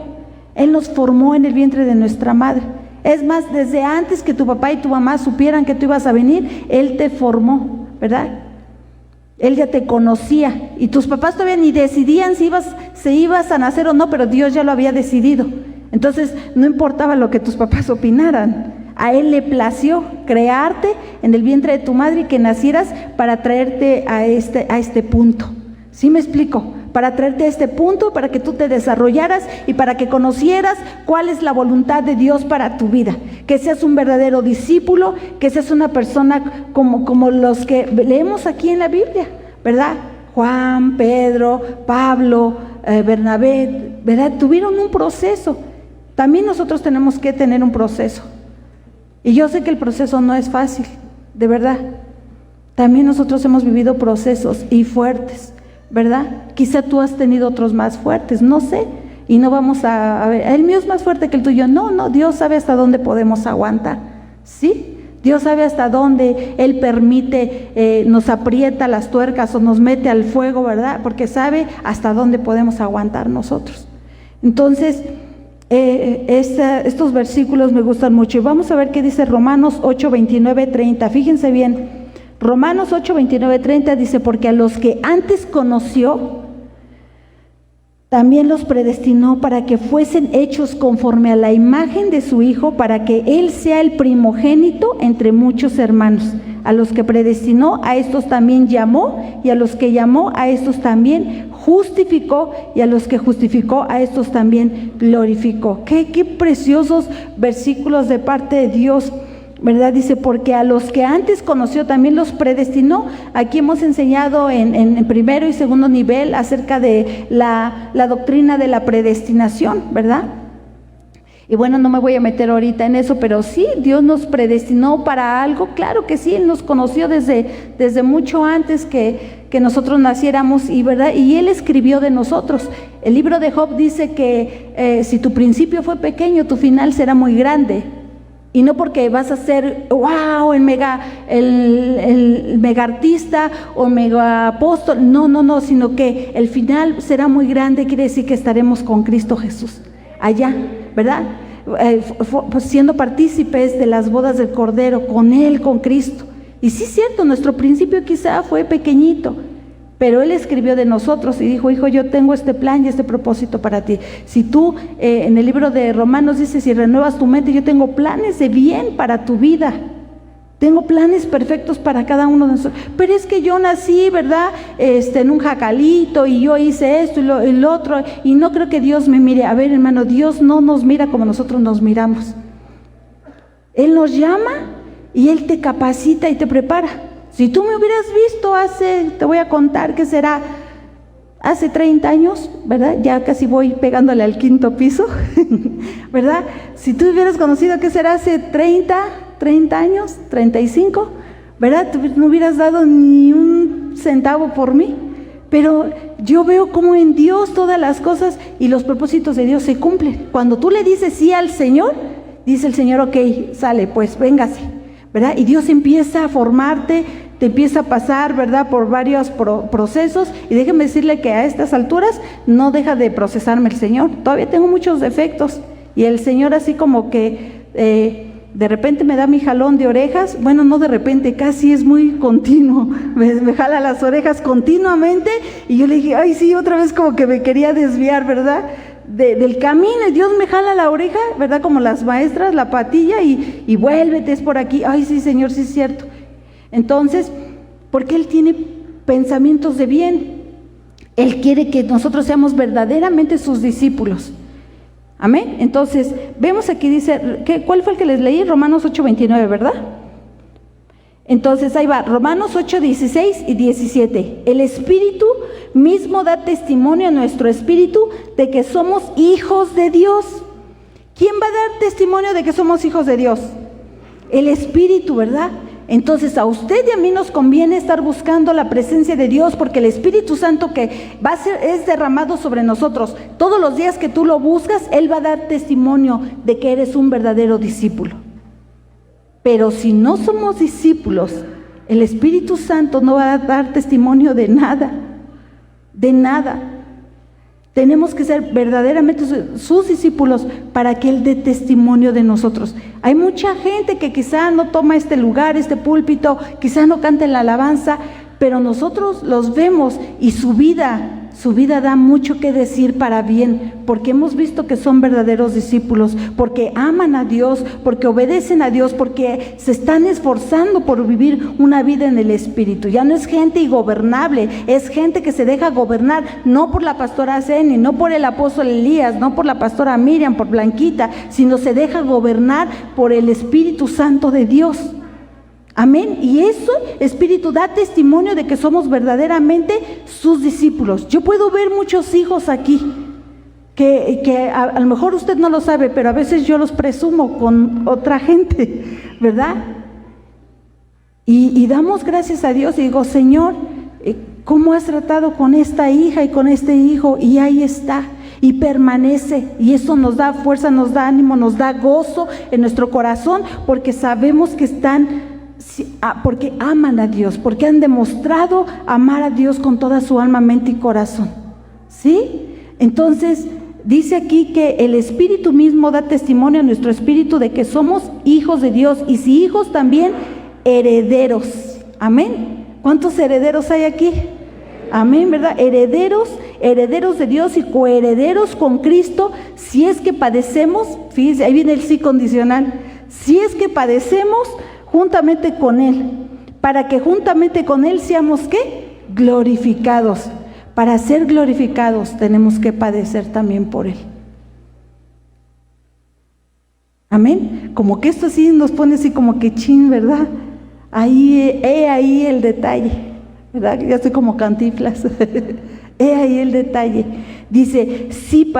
Él nos formó en el vientre de nuestra madre. Es más, desde antes que tu papá y tu mamá supieran que tú ibas a venir, Él te formó, ¿verdad? Él ya te conocía y tus papás todavía ni decidían si ibas a nacer o no, pero Dios ya lo había decidido. Entonces no importaba lo que tus papás opinaran, a Él le plació crearte en el vientre de tu madre y que nacieras para traerte a este punto. ¿Sí me explico? Para traerte a este punto, para que tú te desarrollaras y para que conocieras cuál es la voluntad de Dios para tu vida. Que seas un verdadero discípulo, que seas una persona como los que leemos aquí en la Biblia, ¿verdad? Juan, Pedro, Pablo, Bernabé, ¿verdad? Tuvieron un proceso. También nosotros tenemos que tener un proceso. Y yo sé que el proceso no es fácil, de verdad. También nosotros hemos vivido procesos y fuertes, ¿verdad? Quizá tú has tenido otros más fuertes, no sé, y no vamos a ver, el mío es más fuerte que el tuyo. No, Dios sabe hasta dónde podemos aguantar, ¿sí? Dios sabe hasta dónde Él permite, nos aprieta las tuercas o nos mete al fuego, ¿verdad? Porque sabe hasta dónde podemos aguantar nosotros. Entonces, estos versículos me gustan mucho. Y vamos a ver qué dice Romanos 8, 29, 30. Fíjense bien, Romanos 8, 29, 30 dice: porque a los que antes conoció, también los predestinó para que fuesen hechos conforme a la imagen de su Hijo, para que Él sea el primogénito entre muchos hermanos. A los que predestinó, a estos también llamó, y a los que llamó, a estos también justificó, y a los que justificó, a estos también glorificó. Qué preciosos versículos de parte de Dios, ¿verdad? Dice, porque a los que antes conoció también los predestinó. Aquí hemos enseñado en primero y segundo nivel acerca de la doctrina de la predestinación, ¿verdad? Y bueno, no me voy a meter ahorita en eso, pero sí, Dios nos predestinó para algo. Claro que sí, Él nos conoció desde mucho antes que nosotros naciéramos, y ¿verdad? Y Él escribió de nosotros. El libro de Job dice que si tu principio fue pequeño, tu final será muy grande. Y no porque vas a ser, wow, el mega artista o mega apóstol, no, sino que el final será muy grande. Quiere decir que estaremos con Cristo Jesús allá, ¿verdad? Pues siendo partícipes de las bodas del Cordero, con Él, con Cristo. Y sí es cierto, nuestro principio quizá fue pequeñito, pero Él escribió de nosotros y dijo: hijo, yo tengo este plan y este propósito para ti. Si tú, en el libro de Romanos dice: si renuevas tu mente, yo tengo planes de bien para tu vida. Tengo planes perfectos para cada uno de nosotros. Pero es que yo nací, ¿verdad? En un jacalito, y yo hice esto y lo otro, y no creo que Dios me mire. A ver, hermano, Dios no nos mira como nosotros nos miramos. Él nos llama y Él te capacita y te prepara. Si tú me hubieras visto te voy a contar que será hace 30 años, ¿verdad? Ya casi voy pegándole al 5.º piso, ¿verdad? Si tú hubieras conocido que será hace 30 años, 35, ¿verdad? Tú no hubieras dado ni un centavo por mí. Pero yo veo cómo en Dios todas las cosas y los propósitos de Dios se cumplen. Cuando tú le dices sí al Señor, dice el Señor: ok, sale, pues véngase, ¿verdad? Y Dios empieza a formarte, te empieza a pasar, ¿verdad?, por varios procesos. Y déjeme decirle que a estas alturas no deja de procesarme el Señor. Todavía tengo muchos defectos, y el Señor así como que de repente me da mi jalón de orejas. Bueno, no de repente, casi es muy continuo. Me jala las orejas continuamente, y yo le dije: ay, sí, otra vez como que me quería desviar, ¿verdad?, del camino. Y Dios me jala la oreja, ¿verdad?, como las maestras, la patilla, y vuélvete, es por aquí. Ay, sí, Señor, sí es cierto. Entonces, porque Él tiene pensamientos de bien. Él quiere que nosotros seamos verdaderamente sus discípulos. Amén. Entonces, vemos aquí, dice, ¿cuál fue el que les leí? Romanos 8, 29, ¿verdad? Entonces, ahí va, Romanos 8, 16 y 17. El Espíritu mismo da testimonio a nuestro espíritu de que somos hijos de Dios. ¿Quién va a dar testimonio de que somos hijos de Dios? El Espíritu, ¿verdad? Entonces, a usted y a mí nos conviene estar buscando la presencia de Dios, porque el Espíritu Santo que es derramado sobre nosotros todos los días que tú lo buscas, Él va a dar testimonio de que eres un verdadero discípulo. Pero si no somos discípulos, el Espíritu Santo no va a dar testimonio de nada, de nada. Tenemos que ser verdaderamente sus discípulos para que Él dé testimonio de nosotros. Hay mucha gente que quizá no toma este lugar, este púlpito, quizá no canta en la alabanza, pero nosotros los vemos y su vida da mucho que decir para bien, porque hemos visto que son verdaderos discípulos, porque aman a Dios, porque obedecen a Dios, porque se están esforzando por vivir una vida en el Espíritu. Ya no es gente ingobernable, es gente que se deja gobernar, no por la pastora Zeni, no por el apóstol Elías, no por la pastora Miriam, por Blanquita, sino se deja gobernar por el Espíritu Santo de Dios. Amén. Y eso, Espíritu, da testimonio de que somos verdaderamente sus discípulos. Yo puedo ver muchos hijos aquí que a lo mejor usted no lo sabe, pero a veces yo los presumo con otra gente, ¿verdad? Y damos gracias a Dios y digo, Señor, ¿cómo has tratado con esta hija y con este hijo? Y ahí está, y permanece, y eso nos da fuerza, nos da ánimo, nos da gozo en nuestro corazón, porque sabemos que porque aman a Dios, porque han demostrado amar a Dios con toda su alma, mente y corazón, ¿sí? Entonces, dice aquí que el Espíritu mismo da testimonio a nuestro espíritu de que somos hijos de Dios, y si hijos también herederos, amén. ¿Cuántos herederos hay aquí? Amén, ¿verdad? Herederos de Dios y coherederos con Cristo, si es que padecemos, fíjense, ahí viene el sí condicional, si es que padecemos juntamente con Él, para que juntamente con Él seamos, ¿qué? Glorificados. Para ser glorificados tenemos que padecer también por Él. Amén. Como que esto sí nos pone así como que chin, ¿verdad? Ahí el detalle, ¿verdad? Ya estoy como Cantinflas. Ahí el detalle. Dice, si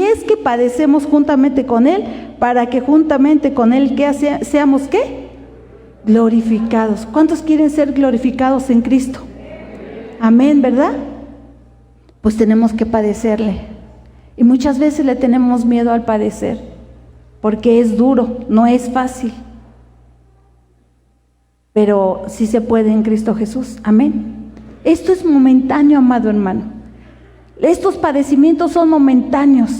es que padecemos juntamente con Él, para que juntamente con Él seamos, ¿qué? Glorificados. ¿Cuántos quieren ser glorificados en Cristo? Amén, ¿verdad? Pues tenemos que padecerle. Y muchas veces le tenemos miedo al padecer, porque es duro, no es fácil. Pero sí se puede en Cristo Jesús. Amén. Esto es momentáneo, amado hermano. Estos padecimientos son momentáneos.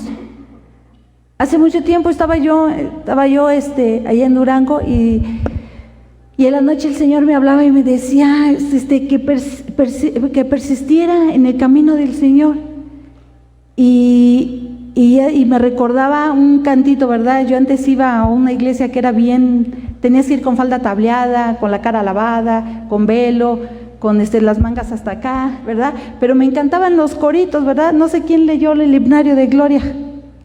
Hace mucho tiempo estaba yo allá en Durango y en la noche el Señor me hablaba y me decía que persistiera en el camino del Señor. Y me recordaba un cantito, ¿verdad? Yo antes iba a una iglesia que era tenías que ir con falda tableada, con la cara lavada, con velo, con las mangas hasta acá, ¿verdad? Pero me encantaban los coritos, ¿verdad? No sé quién leyó el himnario de Gloria.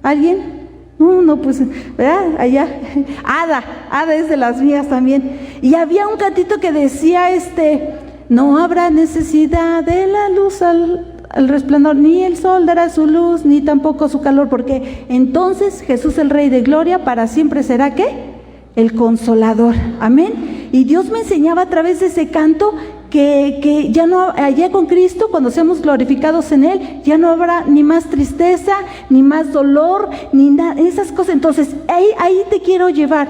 ¿Alguien? No, pues, ¿verdad? Allá. Ada es de las mías también. Y había un cantito que decía, no habrá necesidad de la luz al resplandor, ni el sol dará su luz, ni tampoco su calor, porque entonces Jesús el Rey de Gloria para siempre será, ¿qué? El Consolador. Amén. Y Dios me enseñaba a través de ese canto que ya no, allá con Cristo, cuando seamos glorificados en Él, ya no habrá ni más tristeza, ni más dolor, ni nada, esas cosas. Entonces, ahí te quiero llevar,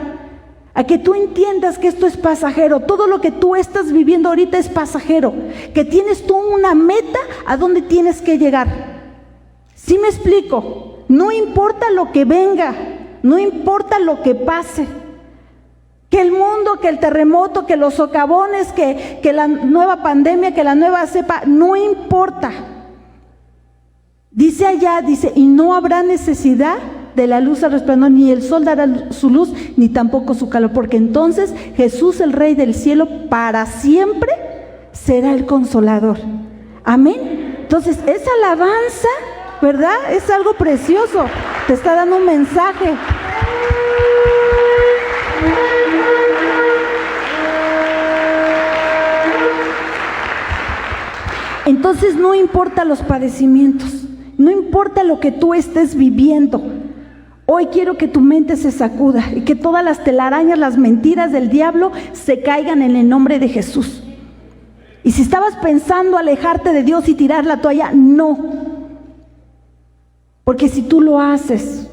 a que tú entiendas que esto es pasajero. Todo lo que tú estás viviendo ahorita es pasajero, que tienes tú una meta a donde tienes que llegar. ¿Sí me explico? No importa lo que venga, no importa lo que pase, que el mundo, que el terremoto, que los socavones, que la nueva pandemia, que la nueva cepa, no importa. Dice allá, y no habrá necesidad de la luz al resplandor, ni el sol dará su luz, ni tampoco su calor, porque entonces Jesús, el Rey del cielo, para siempre será el Consolador. Amén. Entonces, esa alabanza, ¿verdad? Es algo precioso, te está dando un mensaje. Entonces no importa los padecimientos, no importa lo que tú estés viviendo. Hoy quiero que tu mente se sacuda y que todas las telarañas, las mentiras del diablo se caigan en el nombre de Jesús. Y si estabas pensando alejarte de Dios y tirar la toalla, no. Porque si tú lo haces,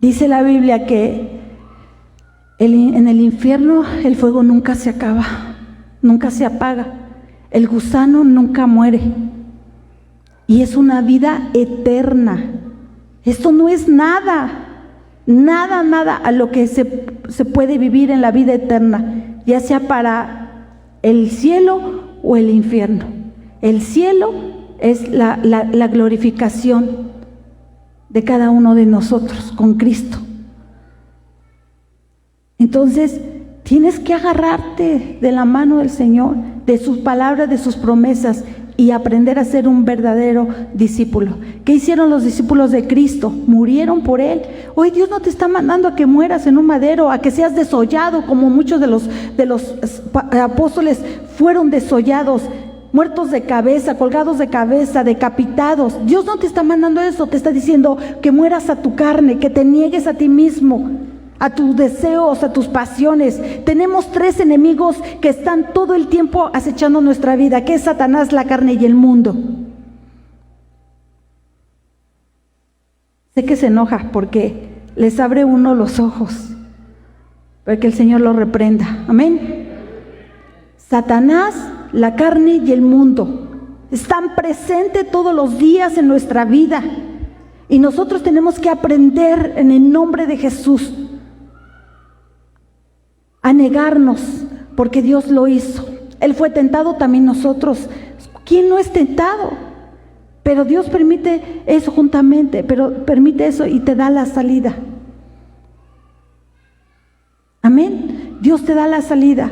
dice la Biblia que en el infierno el fuego nunca se acaba, nunca se apaga, el gusano nunca muere, y es una vida eterna. Esto no es nada a lo que se puede vivir en la vida eterna, ya sea para el cielo o el infierno. El cielo es la glorificación de cada uno de nosotros con Cristo. Entonces, tienes que agarrarte de la mano del Señor, de sus palabras, de sus promesas, y aprender a ser un verdadero discípulo. ¿Qué hicieron los discípulos de Cristo? Murieron por Él. Hoy Dios no te está mandando a que mueras en un madero, a que seas desollado, como muchos de los apóstoles fueron desollados, muertos de cabeza, colgados de cabeza, decapitados. Dios no te está mandando eso, te está diciendo que mueras a tu carne, que te niegues a ti mismo, a tus deseos, a tus pasiones. Tenemos 3 enemigos que están todo el tiempo acechando nuestra vida, que es Satanás, la carne y el mundo. Sé que se enoja porque les abre uno los ojos, pero que el Señor lo reprenda. Amén. Satanás, la carne y el mundo están presentes todos los días en nuestra vida, y nosotros tenemos que aprender en el nombre de Jesús a negarnos, porque Dios lo hizo. Él fue tentado, también nosotros. ¿Quién no es tentado? Pero Dios permite eso juntamente, pero permite eso y te da la salida. Amén. Dios te da la salida.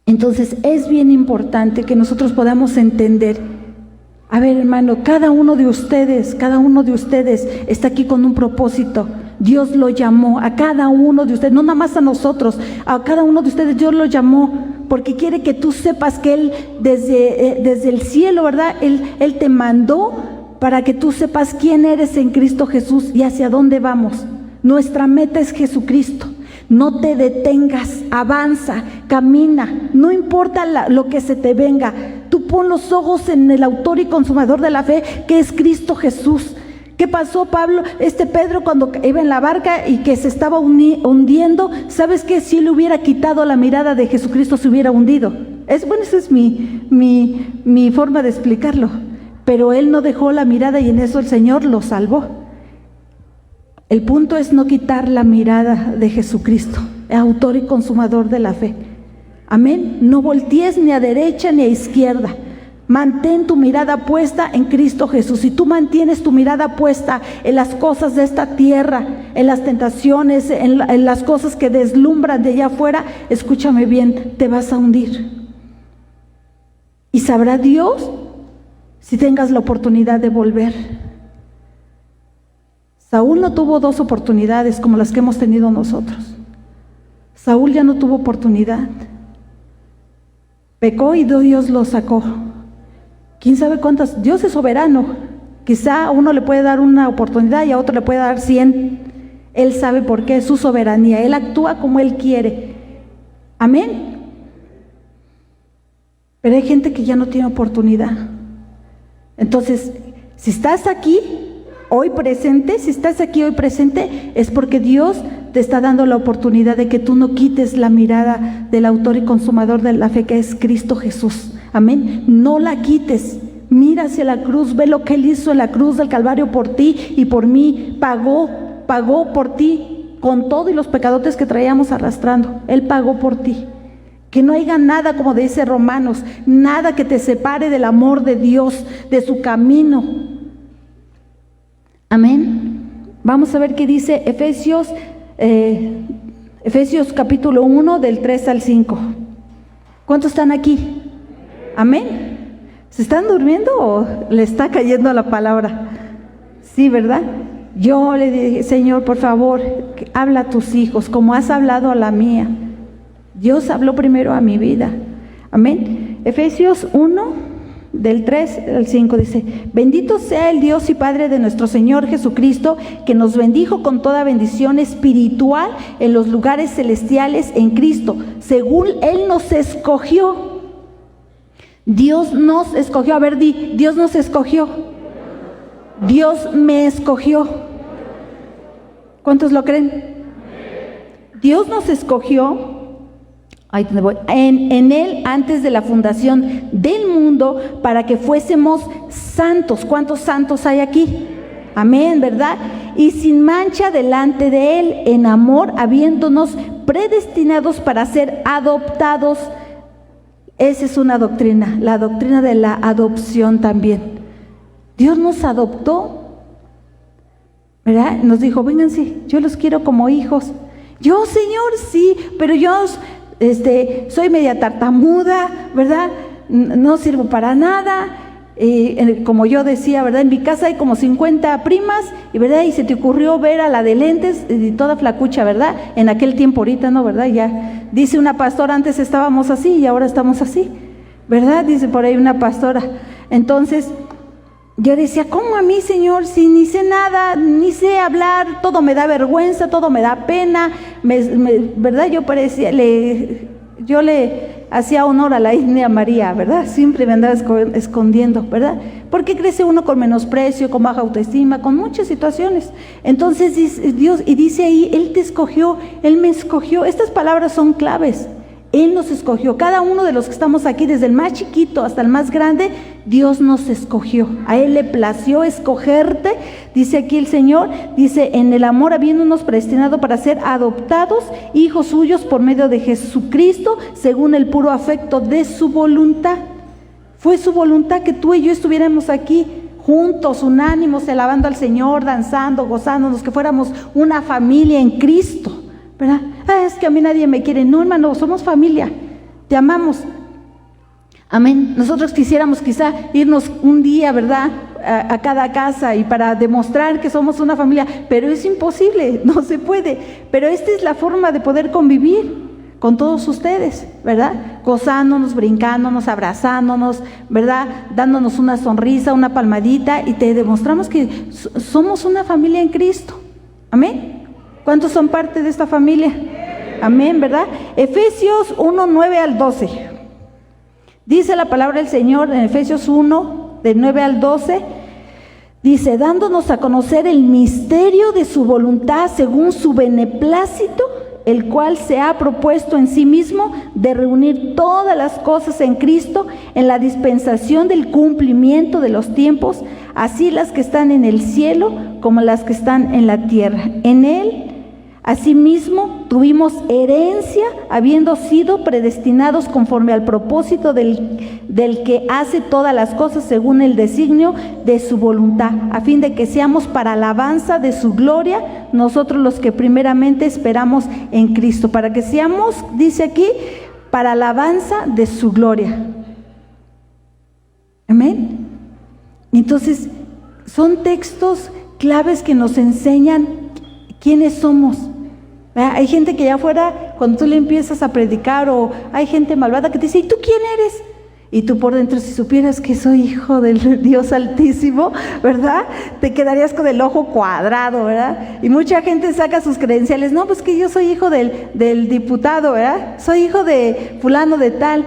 Entonces es bien importante que nosotros podamos entender. A ver, hermano, cada uno de ustedes está aquí con un propósito. Dios lo llamó a cada uno de ustedes, no nada más a nosotros, a cada uno de ustedes Dios lo llamó, porque quiere que tú sepas que Él desde el cielo, ¿verdad? Él te mandó para que tú sepas quién eres en Cristo Jesús y hacia dónde vamos. Nuestra meta es Jesucristo. No te detengas, avanza, camina, no importa lo que se te venga. Tú pon los ojos en el autor y consumador de la fe, que es Cristo Jesús. ¿Qué pasó, Pedro, cuando iba en la barca y que se estaba hundiendo? ¿Sabes qué? Si él hubiera quitado la mirada de Jesucristo, se hubiera hundido. Esa es mi forma de explicarlo. Pero él no dejó la mirada y en eso el Señor lo salvó. El punto es no quitar la mirada de Jesucristo, el autor y consumador de la fe. Amén. No voltees ni a derecha ni a izquierda. Mantén tu mirada puesta en Cristo Jesús. Si tú mantienes tu mirada puesta en las cosas de esta tierra, en las tentaciones, en las cosas que deslumbran de allá afuera, escúchame bien, te vas a hundir. Y sabrá Dios si tengas la oportunidad de volver. Saúl no tuvo 2 oportunidades como las que hemos tenido nosotros. Saúl ya no tuvo oportunidad. Pecó y Dios lo sacó. ¿Quién sabe cuántas? Dios es soberano. Quizá a uno le puede dar una oportunidad y a otro le puede dar 100. Él sabe por qué, es su soberanía. Él actúa como Él quiere. Amén. Pero hay gente que ya no tiene oportunidad. Entonces, si estás aquí hoy presente, es porque Dios te está dando la oportunidad de que tú no quites la mirada del autor y consumador de la fe, que es Cristo Jesús. Amén. No la quites. Mira hacia la cruz, ve lo que Él hizo en la cruz del Calvario por ti y por mí. Pagó por ti con todo y los pecadotes que traíamos arrastrando. Él pagó por ti. Que no haya nada, como dice Romanos, nada que te separe del amor de Dios, de su camino. Amén. Vamos a ver qué dice Efesios capítulo 1 del 3 al 5. ¿Cuántos están aquí? Amén. ¿Se están durmiendo o le está cayendo la palabra? Sí, ¿verdad? Yo le dije, Señor, por favor, habla a tus hijos como has hablado a la mía. Dios habló primero a mi vida. Amén. Efesios 1 del 3 al 5 dice: bendito sea el Dios y Padre de nuestro Señor Jesucristo, que nos bendijo con toda bendición espiritual en los lugares celestiales en Cristo, según Él nos escogió. Dios nos escogió. A ver, di, Dios nos escogió. Dios me escogió. ¿Cuántos lo creen? Dios nos escogió. Ahí te voy. En Él antes de la fundación del mundo, para que fuésemos santos. ¿Cuántos santos hay aquí? Amén, ¿verdad? Y sin mancha delante de Él, en amor, habiéndonos predestinados para ser adoptados. Esa es una doctrina, la doctrina de la adopción también. Dios nos adoptó, ¿verdad? Nos dijo, vénganse, yo los quiero como hijos. Yo, Señor, sí, pero yo soy media tartamuda, ¿verdad? No sirvo para nada. Como yo decía, ¿verdad? En mi casa hay como 50 primas, ¿verdad? Y se te ocurrió ver a la de lentes, y toda flacucha, ¿verdad? En aquel tiempo, ahorita no, ¿verdad? Ya dice una pastora, antes estábamos así y ahora estamos así, ¿verdad? Dice por ahí una pastora. Entonces, yo decía, ¿cómo a mí, Señor? Si ni sé nada, ni sé hablar, todo me da vergüenza, todo me da pena, ¿verdad? Yo le hacía honor a la India María, ¿verdad? Siempre me andaba escondiendo, ¿verdad? Porque crece uno con menosprecio, con baja autoestima, con muchas situaciones. Entonces Dios, y dice ahí, Él te escogió, Él me escogió. Estas palabras son claves. Él nos escogió, cada uno de los que estamos aquí, desde el más chiquito hasta el más grande, Dios nos escogió. A Él le plació escogerte, dice aquí el Señor, dice, en el amor habiéndonos predestinado para ser adoptados, hijos suyos por medio de Jesucristo, según el puro afecto de su voluntad. Fue su voluntad que tú y yo estuviéramos aquí juntos, unánimes, alabando al Señor, danzando, gozándonos, que fuéramos una familia en Cristo, ¿verdad? Es que a mí nadie me quiere. No, hermano, somos familia, te amamos. Amén. Nosotros quisiéramos quizá irnos un día, ¿verdad?, a cada casa y para demostrar que somos una familia, pero es imposible, no se puede. Pero esta es la forma de poder convivir con todos ustedes, ¿verdad? Gozándonos, brincándonos, abrazándonos, ¿verdad? Dándonos una sonrisa, una palmadita, y te demostramos que somos una familia en Cristo. Amén. ¿Cuántos son parte de esta familia? Amén, ¿verdad? Efesios 1, 9 al 12. Dice la palabra del Señor en Efesios 1, de 9 al 12. Dice, dándonos a conocer el misterio de su voluntad según su beneplácito, el cual se ha propuesto en sí mismo de reunir todas las cosas en Cristo en la dispensación del cumplimiento de los tiempos, así las que están en el cielo como las que están en la tierra. En Él, asimismo, tuvimos herencia, habiendo sido predestinados conforme al propósito del que hace todas las cosas según el designio de su voluntad, a fin de que seamos para alabanza de su gloria, nosotros los que primeramente esperamos en Cristo, para que seamos, dice aquí, para alabanza de su gloria. Amén. Entonces, son textos claves que nos enseñan quiénes somos. Hay gente que allá afuera, cuando tú le empiezas a predicar, o hay gente malvada que te dice, ¿y tú quién eres? Y tú por dentro, si supieras que soy hijo del Dios Altísimo, ¿verdad? Te quedarías con el ojo cuadrado, ¿verdad? Y mucha gente saca sus credenciales, no, pues que yo soy hijo del diputado, ¿verdad? Soy hijo de fulano de tal,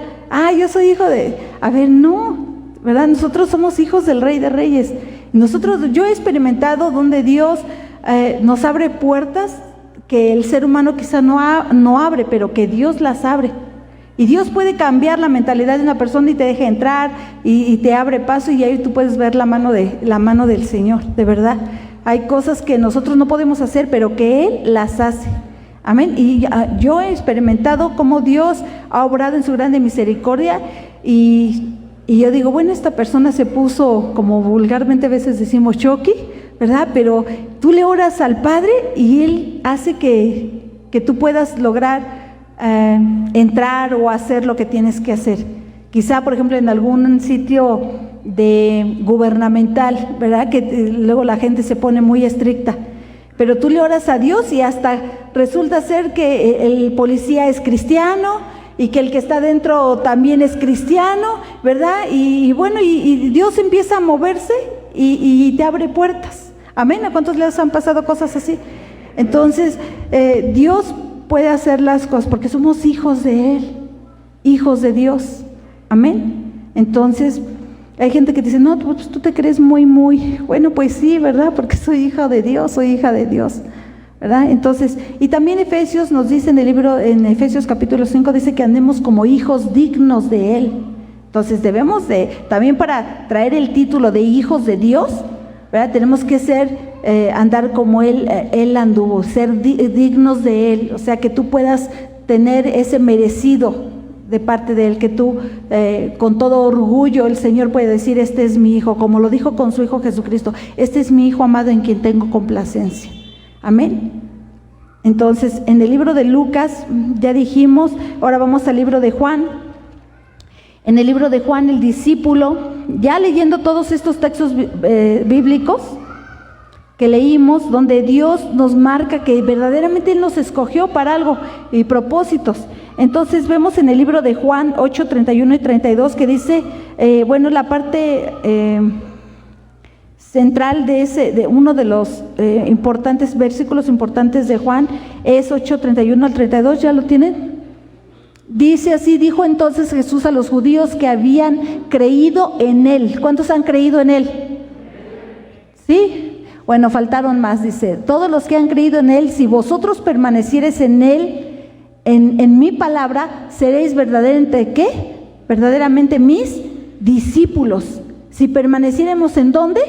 yo soy hijo de... A ver, no, ¿verdad? Nosotros somos hijos del Rey de Reyes. Yo he experimentado donde Dios nos abre puertas que el ser humano quizá no abre, pero que Dios las abre. Y Dios puede cambiar la mentalidad de una persona y te deja entrar y te abre paso, y ahí tú puedes ver la mano del Señor, de verdad. Hay cosas que nosotros no podemos hacer, pero que Él las hace. Amén. Y yo he experimentado cómo Dios ha obrado en su grande misericordia, y yo digo, bueno, esta persona se puso, como vulgarmente a veces decimos, choqui, ¿verdad? Pero tú le oras al Padre y Él hace que tú puedas lograr entrar o hacer lo que tienes que hacer. Quizá, por ejemplo, en algún sitio gubernamental, ¿verdad? Que luego la gente se pone muy estricta. Pero tú le oras a Dios y hasta resulta ser que el policía es cristiano y que el que está dentro también es cristiano, ¿verdad? Y bueno, y Dios empieza a moverse y te abre puertas. Amén. ¿A cuántos les han pasado cosas así? Entonces, Dios puede hacer las cosas porque somos hijos de Él, hijos de Dios. Amén. Entonces, hay gente que dice, no, pues tú te crees muy, bueno, pues sí, ¿verdad? Porque soy hija de Dios, soy hija de Dios, ¿verdad? Entonces, y también Efesios nos dice en Efesios capítulo 5, dice que andemos como hijos dignos de Él. Entonces, debemos también para traer el título de hijos de Dios, ¿verdad? Tenemos que andar como Él anduvo, ser dignos de Él, o sea, que tú puedas tener ese merecido de parte de Él, que tú con todo orgullo el Señor puede decir, este es mi hijo, como lo dijo con su Hijo Jesucristo, este es mi Hijo amado en quien tengo complacencia. Amén. Entonces, en el libro de Lucas, ya dijimos, ahora vamos al libro de Juan. En el libro de Juan, el discípulo, ya leyendo todos estos textos bíblicos que leímos, donde Dios nos marca que verdaderamente Él nos escogió para algo y propósitos. Entonces vemos en el libro de Juan 8, 31 y 32 que dice, bueno, la parte central de uno de los versículos importantes de Juan es 8:31 al 32, ¿ya lo tienen? Dice así: dijo entonces Jesús a los judíos que habían creído en Él. ¿Cuántos han creído en Él? ¿Sí? Bueno, faltaron más, dice: todos los que han creído en Él, si vosotros permaneciereis en Él, en mi palabra, seréis verdaderamente, ¿qué? Verdaderamente mis discípulos. Si permaneciéremos ¿en dónde?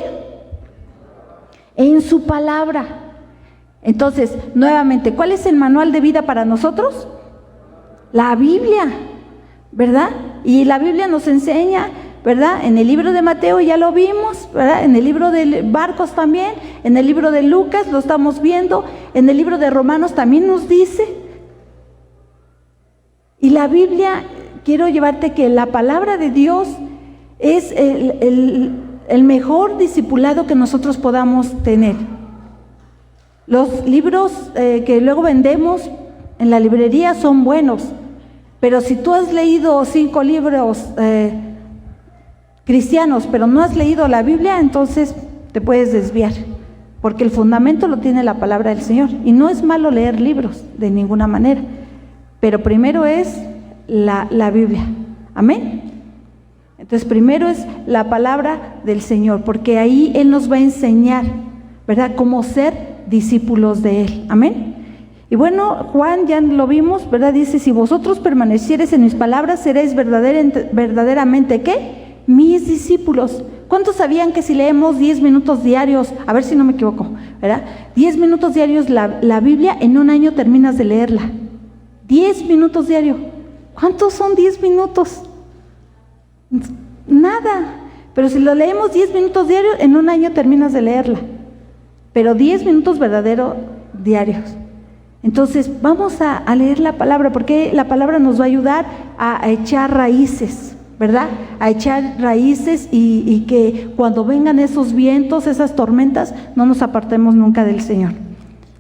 En su palabra. Entonces, nuevamente, ¿cuál es el manual de vida para nosotros? La Biblia, ¿verdad? Y la Biblia nos enseña, ¿verdad? En el libro de Mateo ya lo vimos, ¿verdad? En el libro de Marcos también, en el libro de Lucas lo estamos viendo, en el libro de Romanos también nos dice. Y la Biblia, quiero llevarte que la palabra de Dios es el mejor discipulado que nosotros podamos tener. Los libros que luego vendemos en la librería son buenos, pero si tú has leído 5 libros cristianos, pero no has leído la Biblia, entonces te puedes desviar, porque el fundamento lo tiene la palabra del Señor. Y no es malo leer libros, de ninguna manera, pero primero es la Biblia. Amén. Entonces primero es la palabra del Señor, porque ahí Él nos va a enseñar, ¿verdad?, cómo ser discípulos de Él. Amén. Y bueno, Juan ya lo vimos, ¿verdad? Dice: si vosotros permaneciereis en mis palabras, seréis verdaderamente, ¿qué? Mis discípulos. ¿Cuántos sabían que si leemos 10 minutos diarios, a ver si no me equivoco, ¿verdad? 10 minutos diarios la Biblia, en un año terminas de leerla? 10 minutos diarios. ¿Cuántos son 10 minutos? Nada. Pero si lo leemos 10 minutos diarios, en un año terminas de leerla. Pero 10 minutos verdaderos diarios. Entonces vamos a leer la palabra, porque la palabra nos va a ayudar a echar raíces, ¿verdad? A echar raíces y que cuando vengan esos vientos, esas tormentas, no nos apartemos nunca del Señor.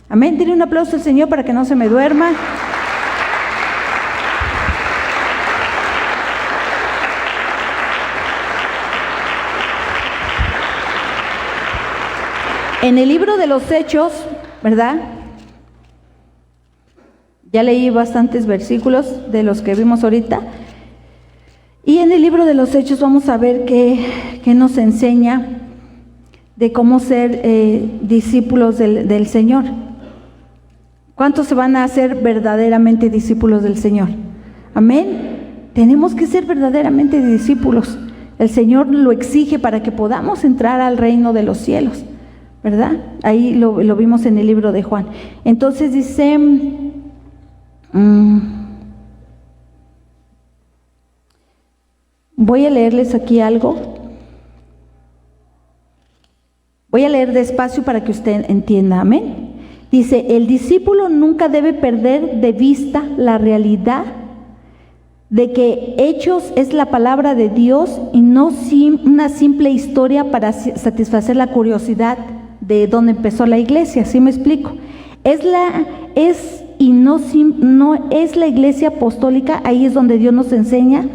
Amén. Dile un aplauso al Señor para que no se me duerma. En el libro de los Hechos, ¿verdad? Ya leí bastantes versículos de los que vimos ahorita. Y en el libro de los Hechos vamos a ver que nos enseña de cómo ser discípulos del Señor. ¿Cuántos se van a hacer verdaderamente discípulos del Señor? Amén. Tenemos que ser verdaderamente discípulos. El Señor lo exige para que podamos entrar al reino de los cielos, ¿verdad? Ahí lo vimos en el libro de Juan. Entonces dice... voy a leerles aquí algo. Voy a leer despacio para que usted entienda. Amén. Dice: el discípulo nunca debe perder de vista la realidad de que Hechos es la palabra de Dios y no una simple historia para satisfacer la curiosidad de dónde empezó la iglesia. ¿Sí me explico? No es la iglesia apostólica. Ahí es donde Dios nos enseña,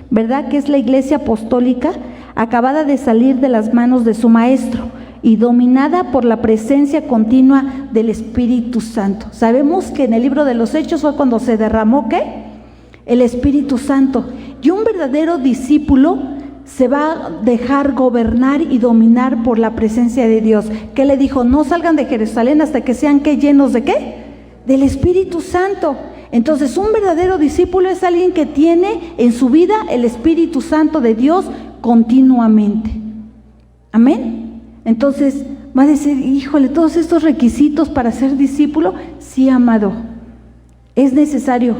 ¿verdad?, que es la iglesia apostólica acabada de salir de las manos de su maestro y dominada por la presencia continua del Espíritu Santo. Sabemos que en el libro de los Hechos fue cuando se derramó, ¿qué? El Espíritu Santo. Y un verdadero discípulo se va a dejar gobernar y dominar por la presencia de Dios. ¿Qué le dijo? No salgan de Jerusalén hasta que sean, ¿qué? Llenos de ¿qué? Del Espíritu Santo. Entonces un verdadero discípulo es alguien que tiene en su vida el Espíritu Santo de Dios continuamente. Amén. Entonces va a decir: híjole, todos estos requisitos para ser discípulo. Sí, amado, es necesario.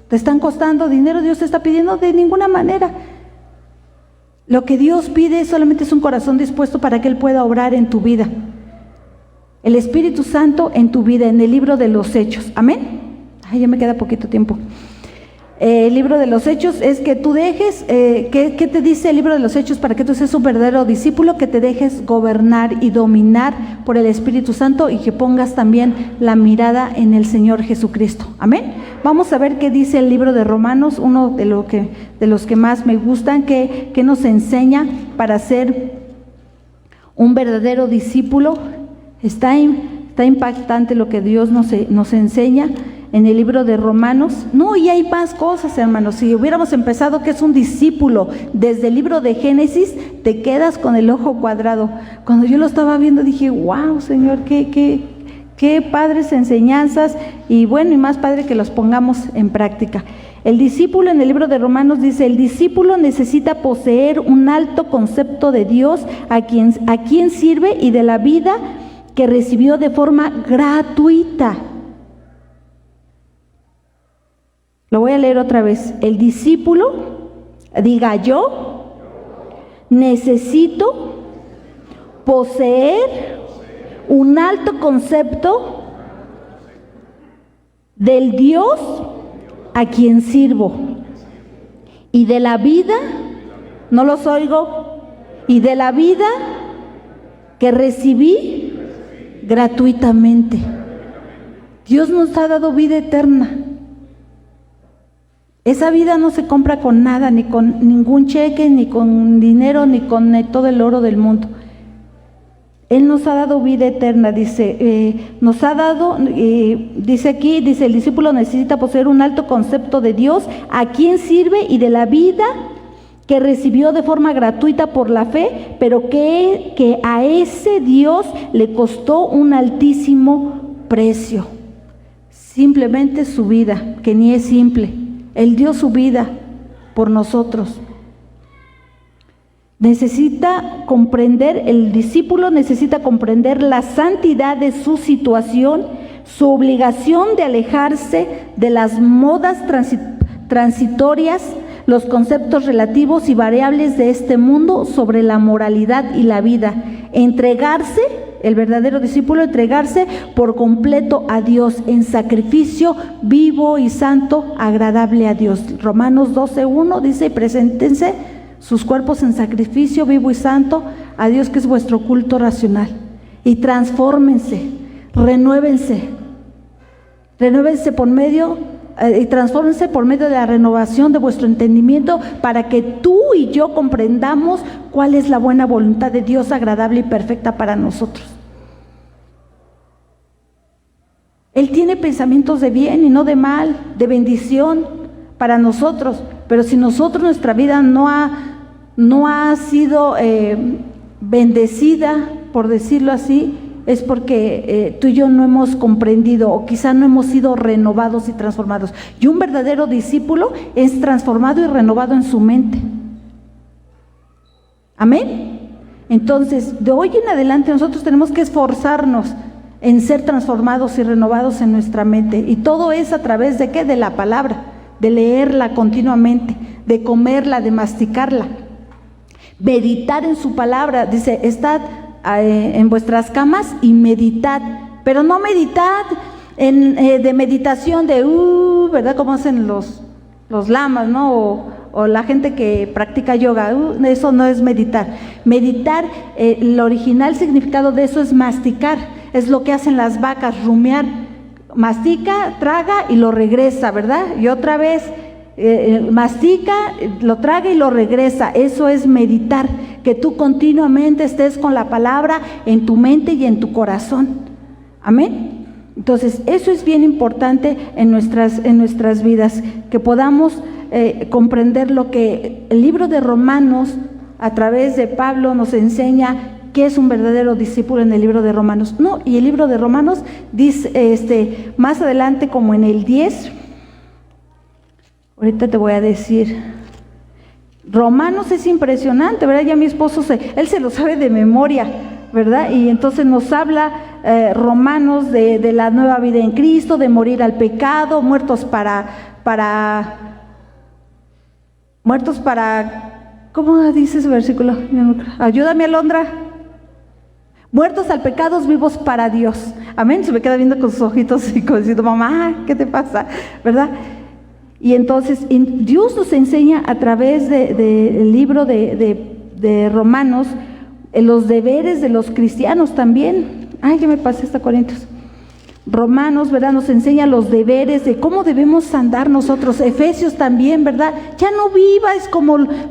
¿Te están costando dinero? ¿Dios te está pidiendo? De ninguna manera. Lo que Dios pide solamente es un corazón dispuesto para que Él pueda obrar en tu vida. El Espíritu Santo en tu vida, en el libro de los Hechos. Amén. Ay, ya me queda poquito tiempo. El libro de los Hechos es que tú dejes, ¿qué te dice el libro de los Hechos para que tú seas un verdadero discípulo? Que te dejes gobernar y dominar por el Espíritu Santo y que pongas también la mirada en el Señor Jesucristo. Amén. Vamos a ver qué dice el libro de Romanos, uno de los que más me gustan, que nos enseña para ser Un verdadero discípulo, está impactante lo que Dios nos enseña en el libro de Romanos. No, y hay más cosas, hermanos. Si hubiéramos empezado qué es un discípulo desde el libro de Génesis, te quedas con el ojo cuadrado. Cuando yo lo estaba viendo dije, wow, Señor, qué padres enseñanzas, y bueno, y más padre que los pongamos en práctica. El discípulo, en el libro de Romanos dice, el discípulo necesita poseer un alto concepto de Dios, a quien sirve, y de la vida que recibió de forma gratuita. Lo voy a leer otra vez. El discípulo, diga yo, necesito poseer un alto concepto del Dios a quien sirvo, y de la vida, no los oigo, y de la vida que recibí gratuitamente. Dios nos ha dado vida eterna. Esa vida no se compra con nada, ni con ningún cheque, ni con dinero, ni con todo el oro del mundo. Él nos ha dado vida eterna, dice, nos ha dado, dice aquí, dice, el discípulo necesita poseer un alto concepto de Dios, a quien sirve, y de la vida que recibió de forma gratuita por la fe, pero que a ese Dios le costó un altísimo precio. Simplemente su vida, que ni es simple. Él dio su vida por nosotros. El discípulo necesita comprender la santidad de su situación, su obligación de alejarse de las modas transitorias, los conceptos relativos y variables de este mundo sobre la moralidad y la vida. Entregarse, el verdadero discípulo, entregarse por completo a Dios en sacrificio vivo y santo, agradable a Dios. Romanos 12:1 dice, preséntense sus cuerpos en sacrificio vivo y santo a Dios, que es vuestro culto racional, y transfórmense, renuévense por medio y transfórmense por medio de la renovación de vuestro entendimiento, para que tú y yo comprendamos cuál es la buena voluntad de Dios, agradable y perfecta para nosotros. Él tiene pensamientos de bien y no de mal, de bendición para nosotros. Pero si nuestra vida no ha sido bendecida, por decirlo así, es porque tú y yo no hemos comprendido, o quizá no hemos sido renovados y transformados. Y un verdadero discípulo es transformado y renovado en su mente. Amén. Entonces, de hoy en adelante nosotros tenemos que esforzarnos en ser transformados y renovados en nuestra mente. Y todo es a través de ¿qué? De la palabra, de leerla continuamente, de comerla, de masticarla, meditar en su palabra. Dice, estad en vuestras camas y meditad, pero no meditad de meditación de ¿verdad? Como hacen los lamas, ¿no? O la gente que practica yoga, eso no es meditar. Meditar, el original significado de eso es masticar, es lo que hacen las vacas, rumiar. Mastica, traga y lo regresa, ¿verdad? Y otra vez mastica, lo traga y lo regresa. Eso es meditar, que tú continuamente estés con la palabra en tu mente y en tu corazón. Amén. Entonces, eso es bien importante en nuestras vidas, que podamos comprender lo que el libro de Romanos, a través de Pablo, nos enseña. ¿Qué es un verdadero discípulo en el libro de Romanos? No, y el libro de Romanos dice, más adelante, como en el 10, ahorita te voy a decir, Romanos es impresionante, ¿verdad? Ya mi esposo, él se lo sabe de memoria, ¿verdad? Y entonces nos habla Romanos de la nueva vida en Cristo, de morir al pecado, muertos para, ¿cómo dice ese versículo? Ayúdame, Alondra. Muertos al pecado, vivos para Dios. Amén. Se me queda viendo con sus ojitos y como diciendo, mamá, ¿qué te pasa? ¿Verdad? Y entonces Dios nos enseña a través del libro de Romanos los deberes de los cristianos también. Ay, ya me pasé hasta Corintios. Romanos, ¿verdad?, nos enseña los deberes de cómo debemos andar nosotros. Efesios también, ¿verdad? Ya no vivas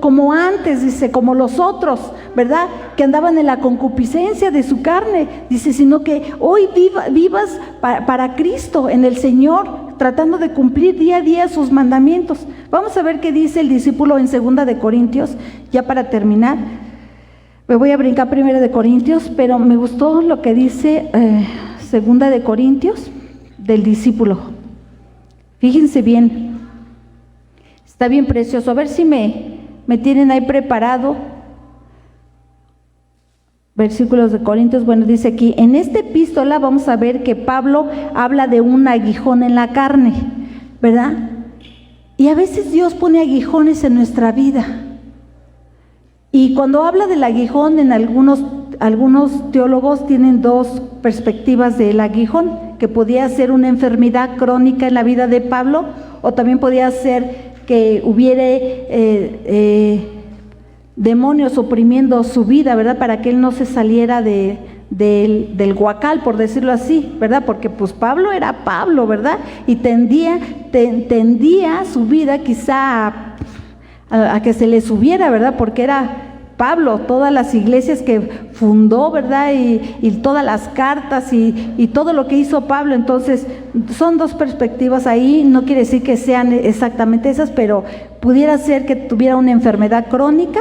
como antes, dice, como los otros, ¿verdad?, que andaban en la concupiscencia de su carne. Dice, sino que hoy vivas para Cristo, en el Señor, tratando de cumplir día a día sus mandamientos. Vamos a ver qué dice el discípulo en 2 de Corintios, ya para terminar. Me voy a brincar 1 de Corintios, pero me gustó lo que dice 2 de Corintios del discípulo. Fíjense bien, está bien precioso. A ver si me tienen ahí preparado versículos de Corintios. Bueno, dice aquí, en esta epístola vamos a ver que Pablo habla de un aguijón en la carne, ¿verdad? Y a veces Dios pone aguijones en nuestra vida. Y cuando habla del aguijón, en algunos teólogos tienen dos perspectivas del aguijón, que podía ser una enfermedad crónica en la vida de Pablo, o también podía ser que hubiera demonios oprimiendo su vida, ¿verdad?, para que él no se saliera del guacal, por decirlo así, ¿verdad? Porque pues Pablo era Pablo, ¿verdad? Y tendía su vida quizá a que se le subiera, ¿verdad? Porque era Pablo, todas las iglesias que fundó, ¿verdad? Y todas las cartas y todo lo que hizo Pablo. Entonces, son dos perspectivas ahí. No quiere decir que sean exactamente esas, pero pudiera ser que tuviera una enfermedad crónica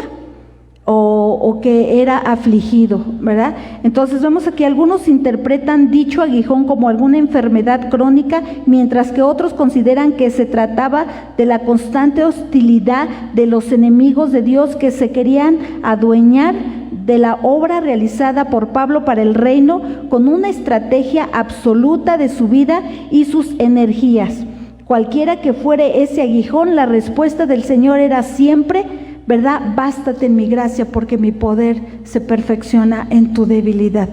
o que era afligido, ¿verdad? Entonces vemos aquí, algunos interpretan dicho aguijón como alguna enfermedad crónica, mientras que otros consideran que se trataba de la constante hostilidad de los enemigos de Dios que se querían adueñar de la obra realizada por Pablo para el reino, con una estrategia absoluta de su vida y sus energías. Cualquiera que fuere ese aguijón, la respuesta del Señor era siempre, ¿verdad? Bástate en mi gracia, porque mi poder se perfecciona en tu debilidad.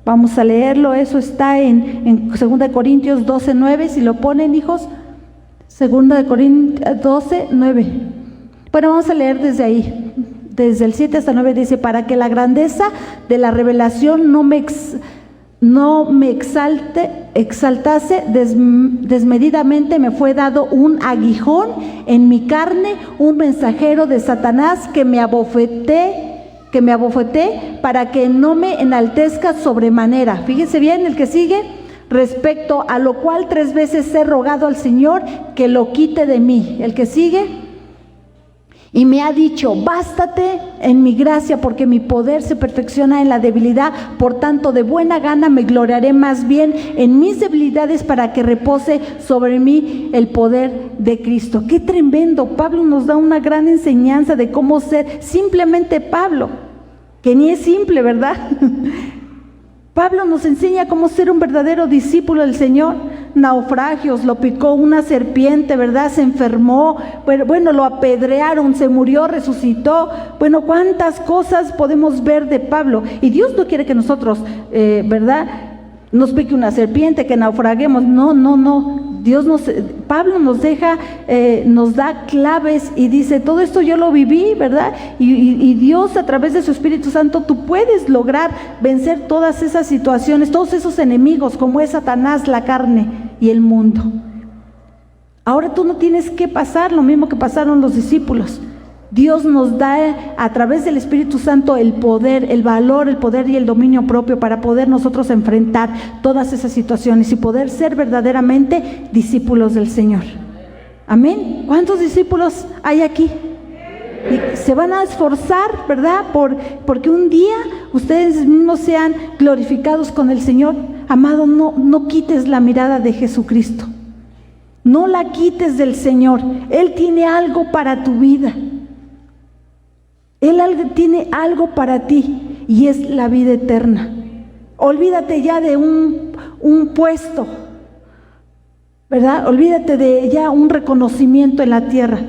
Vamos a leerlo, eso está en 2 Corintios 12:9, si lo ponen, hijos, 2 Corintios 12:9. Bueno, vamos a leer desde ahí, desde el 7 hasta 9, dice, para que la grandeza de la revelación no me exaltase desmedidamente, me fue dado un aguijón en mi carne, un mensajero de Satanás que me abofeté para que no me enaltezca sobremanera. Fíjense bien el que sigue, respecto a lo cual 3 veces he rogado al Señor que lo quite de mí. El que sigue, y me ha dicho, bástate en mi gracia, porque mi poder se perfecciona en la debilidad. Por tanto, de buena gana me gloriaré más bien en mis debilidades, para que repose sobre mí el poder de Cristo. ¡Qué tremendo! Pablo nos da una gran enseñanza de cómo ser simplemente Pablo, que ni es simple, ¿verdad? Pablo nos enseña cómo ser un verdadero discípulo del Señor. Naufragios, lo picó una serpiente, ¿verdad? Se enfermó, bueno, lo apedrearon, se murió, resucitó. Bueno, cuántas cosas podemos ver de Pablo. Y Dios no quiere que nosotros, ¿verdad?, nos pique una serpiente, que naufraguemos. No. Pablo nos deja, nos da claves y dice, todo esto yo lo viví, ¿verdad? Y Dios, a través de su Espíritu Santo, tú puedes lograr vencer todas esas situaciones, todos esos enemigos, como es Satanás, la carne y el mundo. Ahora tú no tienes que pasar lo mismo que pasaron los discípulos. Dios nos da a través del Espíritu Santo el poder, el valor, el poder y el dominio propio para poder nosotros enfrentar todas esas situaciones y poder ser verdaderamente discípulos del Señor. Amén. ¿Cuántos discípulos hay aquí? Y se van a esforzar, ¿verdad? Porque un día ustedes mismos sean glorificados con el Señor. Amado, no quites la mirada de Jesucristo. No la quites del Señor. Él tiene algo para tu vida. Él tiene algo para ti, y es la vida eterna. Olvídate ya de un puesto, ¿verdad? Olvídate de ya un reconocimiento en la tierra.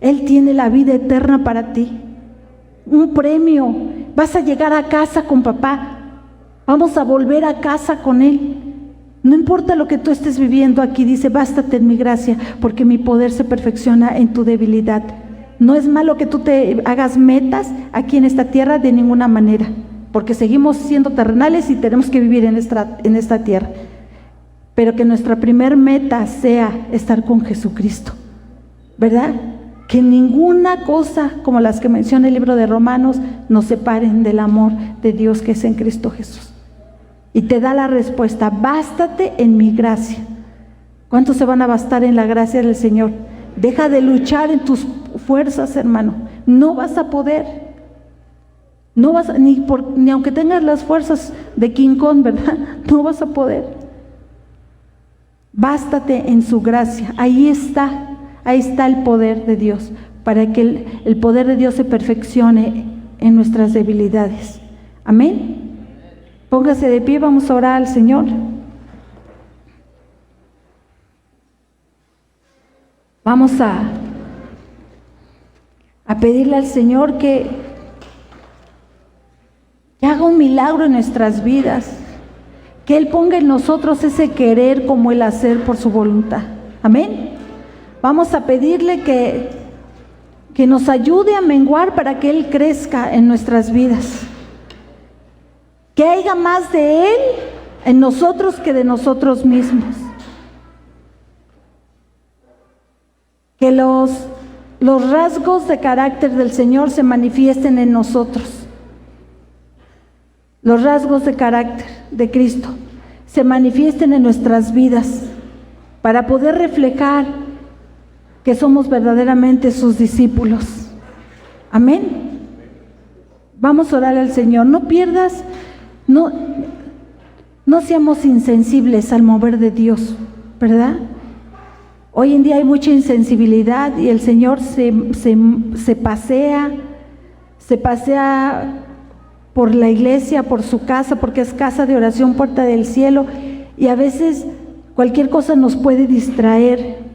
Él tiene la vida eterna para ti, un premio. Vas a llegar a casa con papá, vamos a volver a casa con Él. No importa lo que tú estés viviendo aquí, dice, bástate en mi gracia, porque mi poder se perfecciona en tu debilidad. No es malo que tú te hagas metas aquí en esta tierra, de ninguna manera, porque seguimos siendo terrenales y tenemos que vivir en esta tierra. pero que nuestra primer meta sea estar con Jesucristo, ¿verdad? Que ninguna cosa como las que menciona el libro de Romanos nos separen del amor de Dios que es en Cristo Jesús. Y te da la respuesta: bástate en mi gracia. ¿Cuántos se van a bastar en la gracia del Señor? Deja de luchar en tus fuerzas, hermano. No vas a poder. No vas ni aunque tengas las fuerzas de King Kong, ¿verdad? No vas a poder. Bástate en su gracia. Ahí está el poder de Dios, para que el poder de Dios se perfeccione en nuestras debilidades. Amén. Póngase de pie, vamos a orar al Señor. Vamos a pedirle al Señor que haga un milagro en nuestras vidas, que Él ponga en nosotros ese querer como el hacer por su voluntad. Amén. Vamos a pedirle que nos ayude a menguar para que Él crezca en nuestras vidas, que haya más de Él en nosotros que de nosotros mismos, que los rasgos de carácter del Señor se manifiesten en nosotros. Los rasgos de carácter de Cristo se manifiesten en nuestras vidas para poder reflejar que somos verdaderamente sus discípulos. Amén. Vamos a orar al Señor. No seamos insensibles al mover de Dios, ¿verdad? Hoy en día hay mucha insensibilidad y el Señor se pasea por la iglesia, por su casa, porque es casa de oración, puerta del cielo, y a veces cualquier cosa nos puede distraer,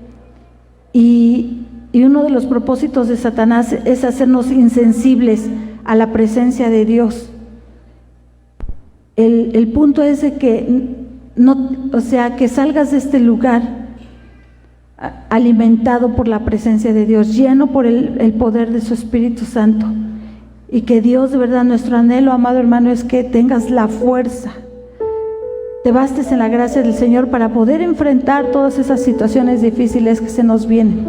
y uno de los propósitos de Satanás es hacernos insensibles a la presencia de Dios. El punto es de que que salgas de este lugar alimentado por la presencia de Dios, lleno por el poder de su Espíritu Santo. Y que Dios, de verdad, nuestro anhelo, amado hermano, es que tengas la fuerza, te bastes en la gracia del Señor para poder enfrentar todas esas situaciones difíciles que se nos vienen.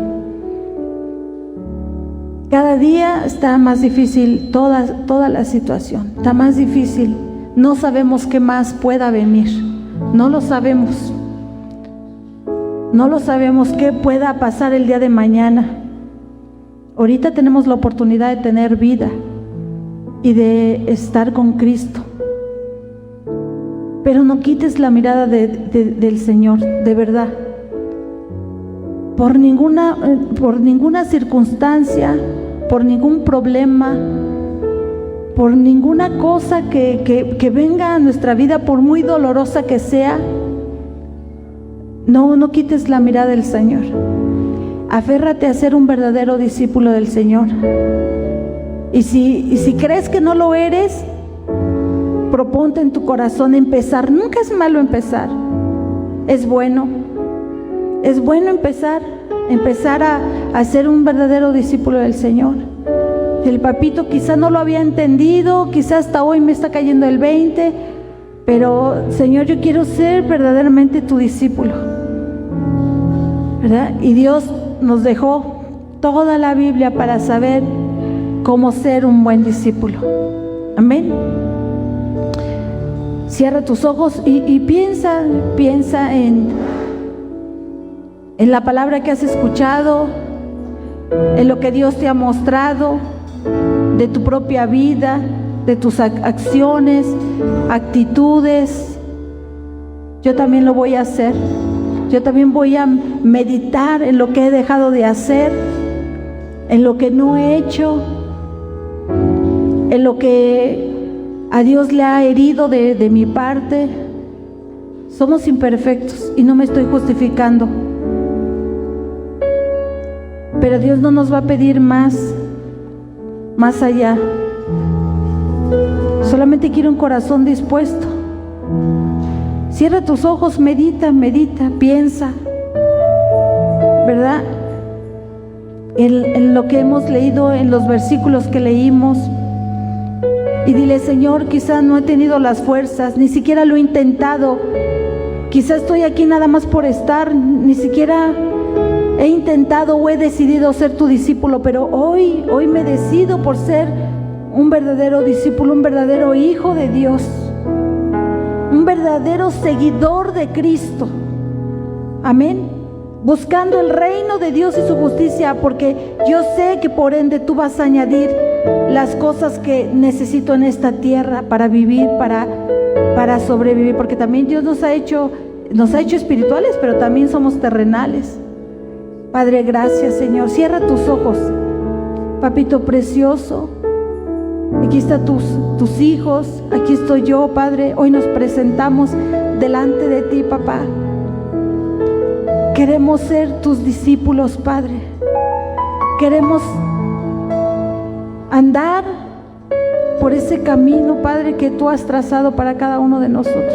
Cada día está más difícil toda la situación, está más difícil. No sabemos qué más pueda venir, no lo sabemos. No lo sabemos qué pueda pasar el día de mañana. Ahorita tenemos la oportunidad de tener vida y de estar con Cristo, pero no quites la mirada del Señor, de verdad. Por ninguna circunstancia, por ningún problema, por ninguna cosa que venga a nuestra vida, por muy dolorosa que sea, no quites la mirada del Señor. Aférrate a ser un verdadero discípulo del Señor. Y si crees que no lo eres, proponte en tu corazón empezar. Nunca es malo empezar, es bueno empezar a ser un verdadero discípulo del Señor. El papito quizá no lo había entendido, quizá hasta hoy me está cayendo el 20, pero Señor, yo quiero ser verdaderamente tu discípulo, ¿verdad? Y Dios nos dejó toda la Biblia para saber cómo ser un buen discípulo. Amén. Cierra tus ojos y piensa en la palabra que has escuchado, en lo que Dios te ha mostrado de tu propia vida, de tus acciones, actitudes. Yo también lo voy a hacer. Yo también voy a meditar en lo que he dejado de hacer, en lo que no he hecho, en lo que a Dios le ha herido de mi parte. Somos imperfectos y no me estoy justificando, pero Dios no nos va a pedir más allá. Solamente quiero un corazón dispuesto. Cierra tus ojos, medita, piensa, ¿verdad? En lo que hemos leído, en los versículos que leímos. Y dile: Señor, quizás no he tenido las fuerzas, ni siquiera lo he intentado. Quizás estoy aquí nada más por estar, ni siquiera he intentado o he decidido ser tu discípulo, pero hoy me decido por ser un verdadero discípulo, un verdadero hijo de Dios, un verdadero seguidor de Cristo. Amén. Buscando el reino de Dios y su justicia, porque yo sé que por ende tú vas a añadir las cosas que necesito en esta tierra para vivir, para sobrevivir, porque también Dios nos ha hecho espirituales, pero también somos terrenales. Padre, gracias, Señor. Cierra tus ojos, papito precioso. Aquí están tus hijos, aquí estoy yo, Padre. Hoy nos presentamos delante de ti, papá. Queremos ser tus discípulos, Padre. Queremos andar por ese camino, Padre, que tú has trazado para cada uno de nosotros.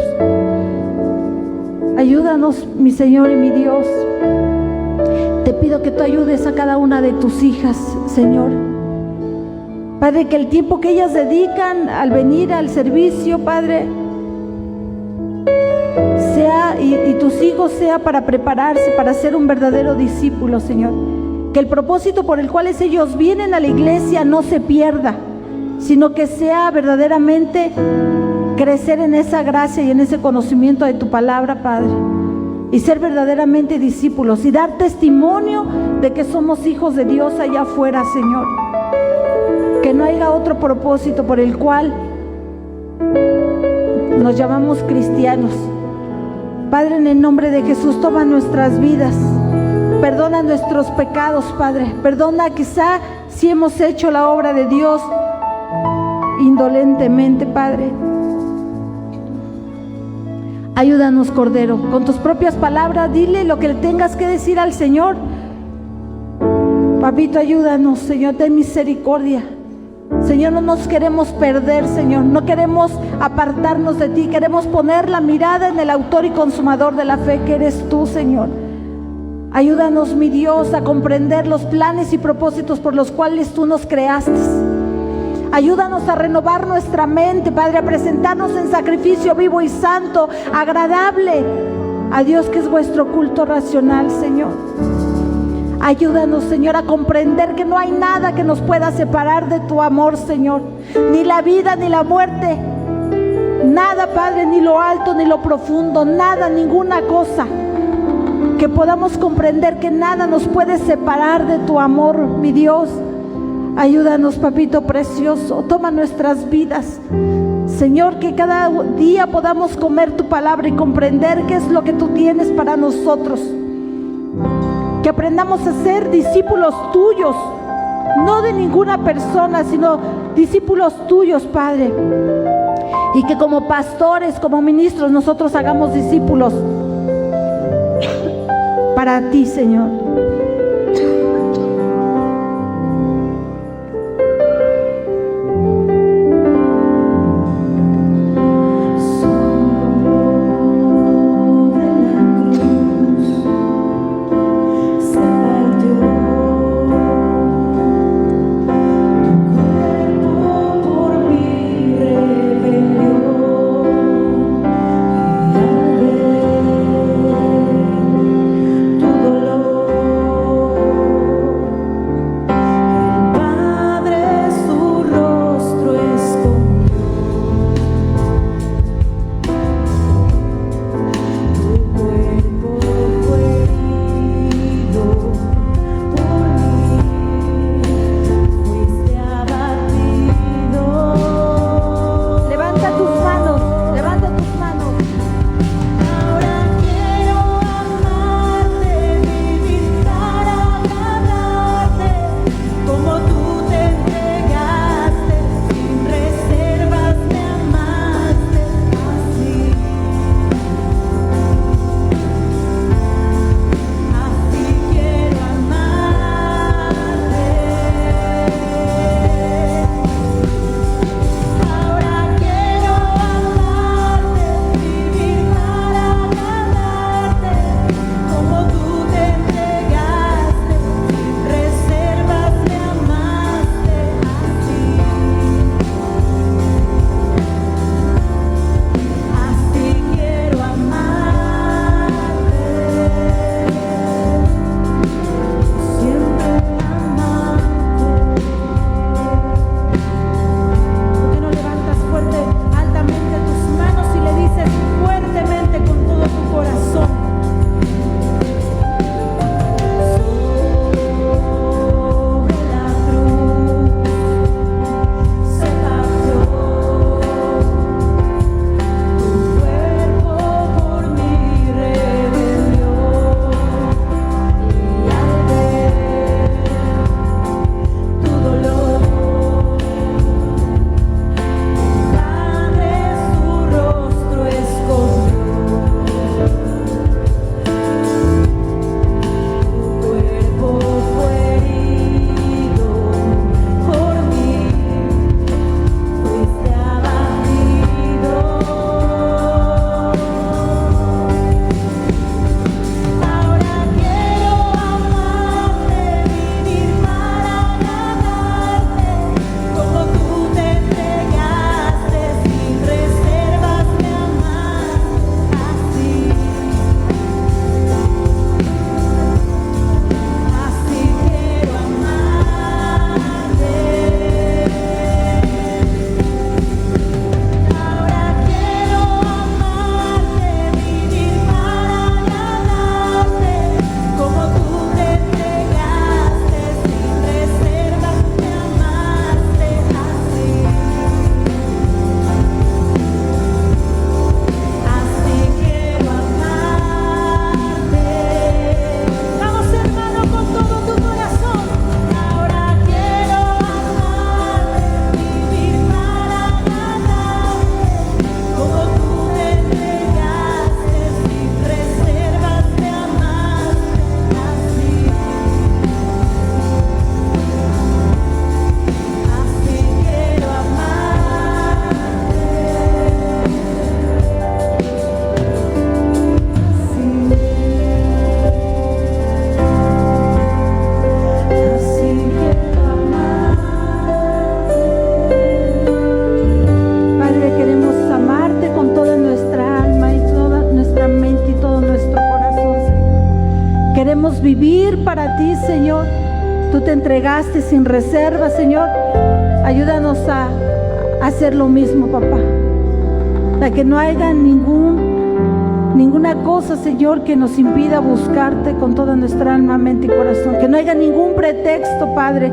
Ayúdanos, mi Señor y mi Dios. Te pido que tú ayudes a cada una de tus hijas, Señor. Padre, que el tiempo que ellas dedican al venir al servicio, Padre, sea y tus hijos sea para prepararse, para ser un verdadero discípulo, Señor. Que el propósito por el cual ellos vienen a la iglesia no se pierda, sino que sea verdaderamente crecer en esa gracia y en ese conocimiento de tu palabra, Padre, y ser verdaderamente discípulos y dar testimonio de que somos hijos de Dios allá afuera, Señor. Que no haya otro propósito por el cual nos llamamos cristianos. Padre, en el nombre de Jesús, toma nuestras vidas, perdona nuestros pecados, Padre, perdona quizá si hemos hecho la obra de Dios indolentemente, Padre. Ayúdanos, Cordero, con tus propias palabras, dile lo que le tengas que decir al Señor. Papito, ayúdanos, Señor, ten misericordia. Señor, no nos queremos perder, Señor, no queremos apartarnos de ti, queremos poner la mirada en el autor y consumador de la fe, que eres tú, Señor. Ayúdanos, mi Dios, a comprender los planes y propósitos por los cuales tú nos creaste. Ayúdanos a renovar nuestra mente, Padre, a presentarnos en sacrificio vivo y santo, agradable a Dios, que es vuestro culto racional, Señor. Ayúdanos, Señor, a comprender que no hay nada que nos pueda separar de tu amor, Señor. Ni la vida, ni la muerte. Nada, Padre, ni lo alto, ni lo profundo. Nada, ninguna cosa. Que podamos comprender que nada nos puede separar de tu amor, mi Dios. Ayúdanos, papito precioso. Toma nuestras vidas, Señor, que cada día podamos comer tu palabra y comprender qué es lo que tú tienes para nosotros. Que aprendamos a ser discípulos tuyos, no de ninguna persona, sino discípulos tuyos, Padre. Y que como pastores, como ministros, nosotros hagamos discípulos para ti, Señor. Queremos vivir para ti, Señor. Tú te entregaste sin reserva, Señor. Ayúdanos a hacer lo mismo, papá. Para que no haya ninguna cosa, Señor, que nos impida buscarte con toda nuestra alma, mente y corazón. Que no haya ningún pretexto, Padre.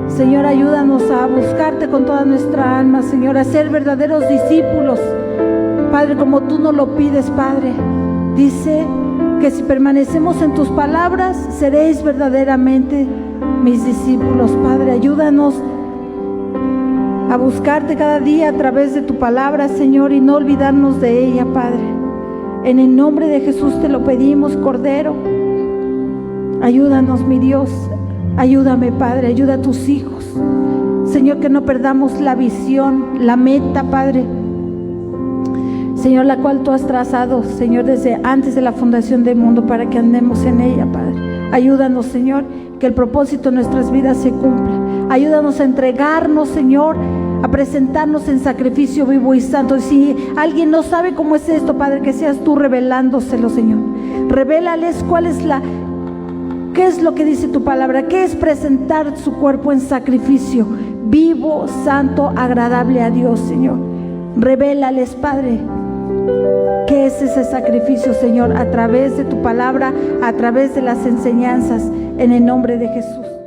Señor, ayúdanos a buscarte con toda nuestra alma, Señor, a ser verdaderos discípulos, Padre, como tú nos lo pides, Padre. Dice que si permanecemos en tus palabras, seréis verdaderamente mis discípulos, Padre. Ayúdanos a buscarte cada día a través de tu palabra, Señor, y no olvidarnos de ella, Padre. En el nombre de Jesús te lo pedimos, Cordero. Ayúdanos, mi Dios. Ayúdame, Padre, ayuda a tus hijos. Señor, que no perdamos la visión, la meta, Padre. Señor, la cual tú has trazado, Señor, desde antes de la fundación del mundo, para que andemos en ella, Padre. Ayúdanos, Señor, que el propósito de nuestras vidas se cumpla. Ayúdanos a entregarnos, Señor, a presentarnos en sacrificio vivo y santo. Y si alguien no sabe cómo es esto, Padre, que seas tú revelándoselo, Señor. Revélales qué es lo que dice tu palabra, qué es presentar su cuerpo en sacrificio vivo, santo, agradable a Dios, Señor. Revélales, Padre, qué es ese sacrificio, Señor, a través de tu palabra, a través de las enseñanzas, en el nombre de Jesús.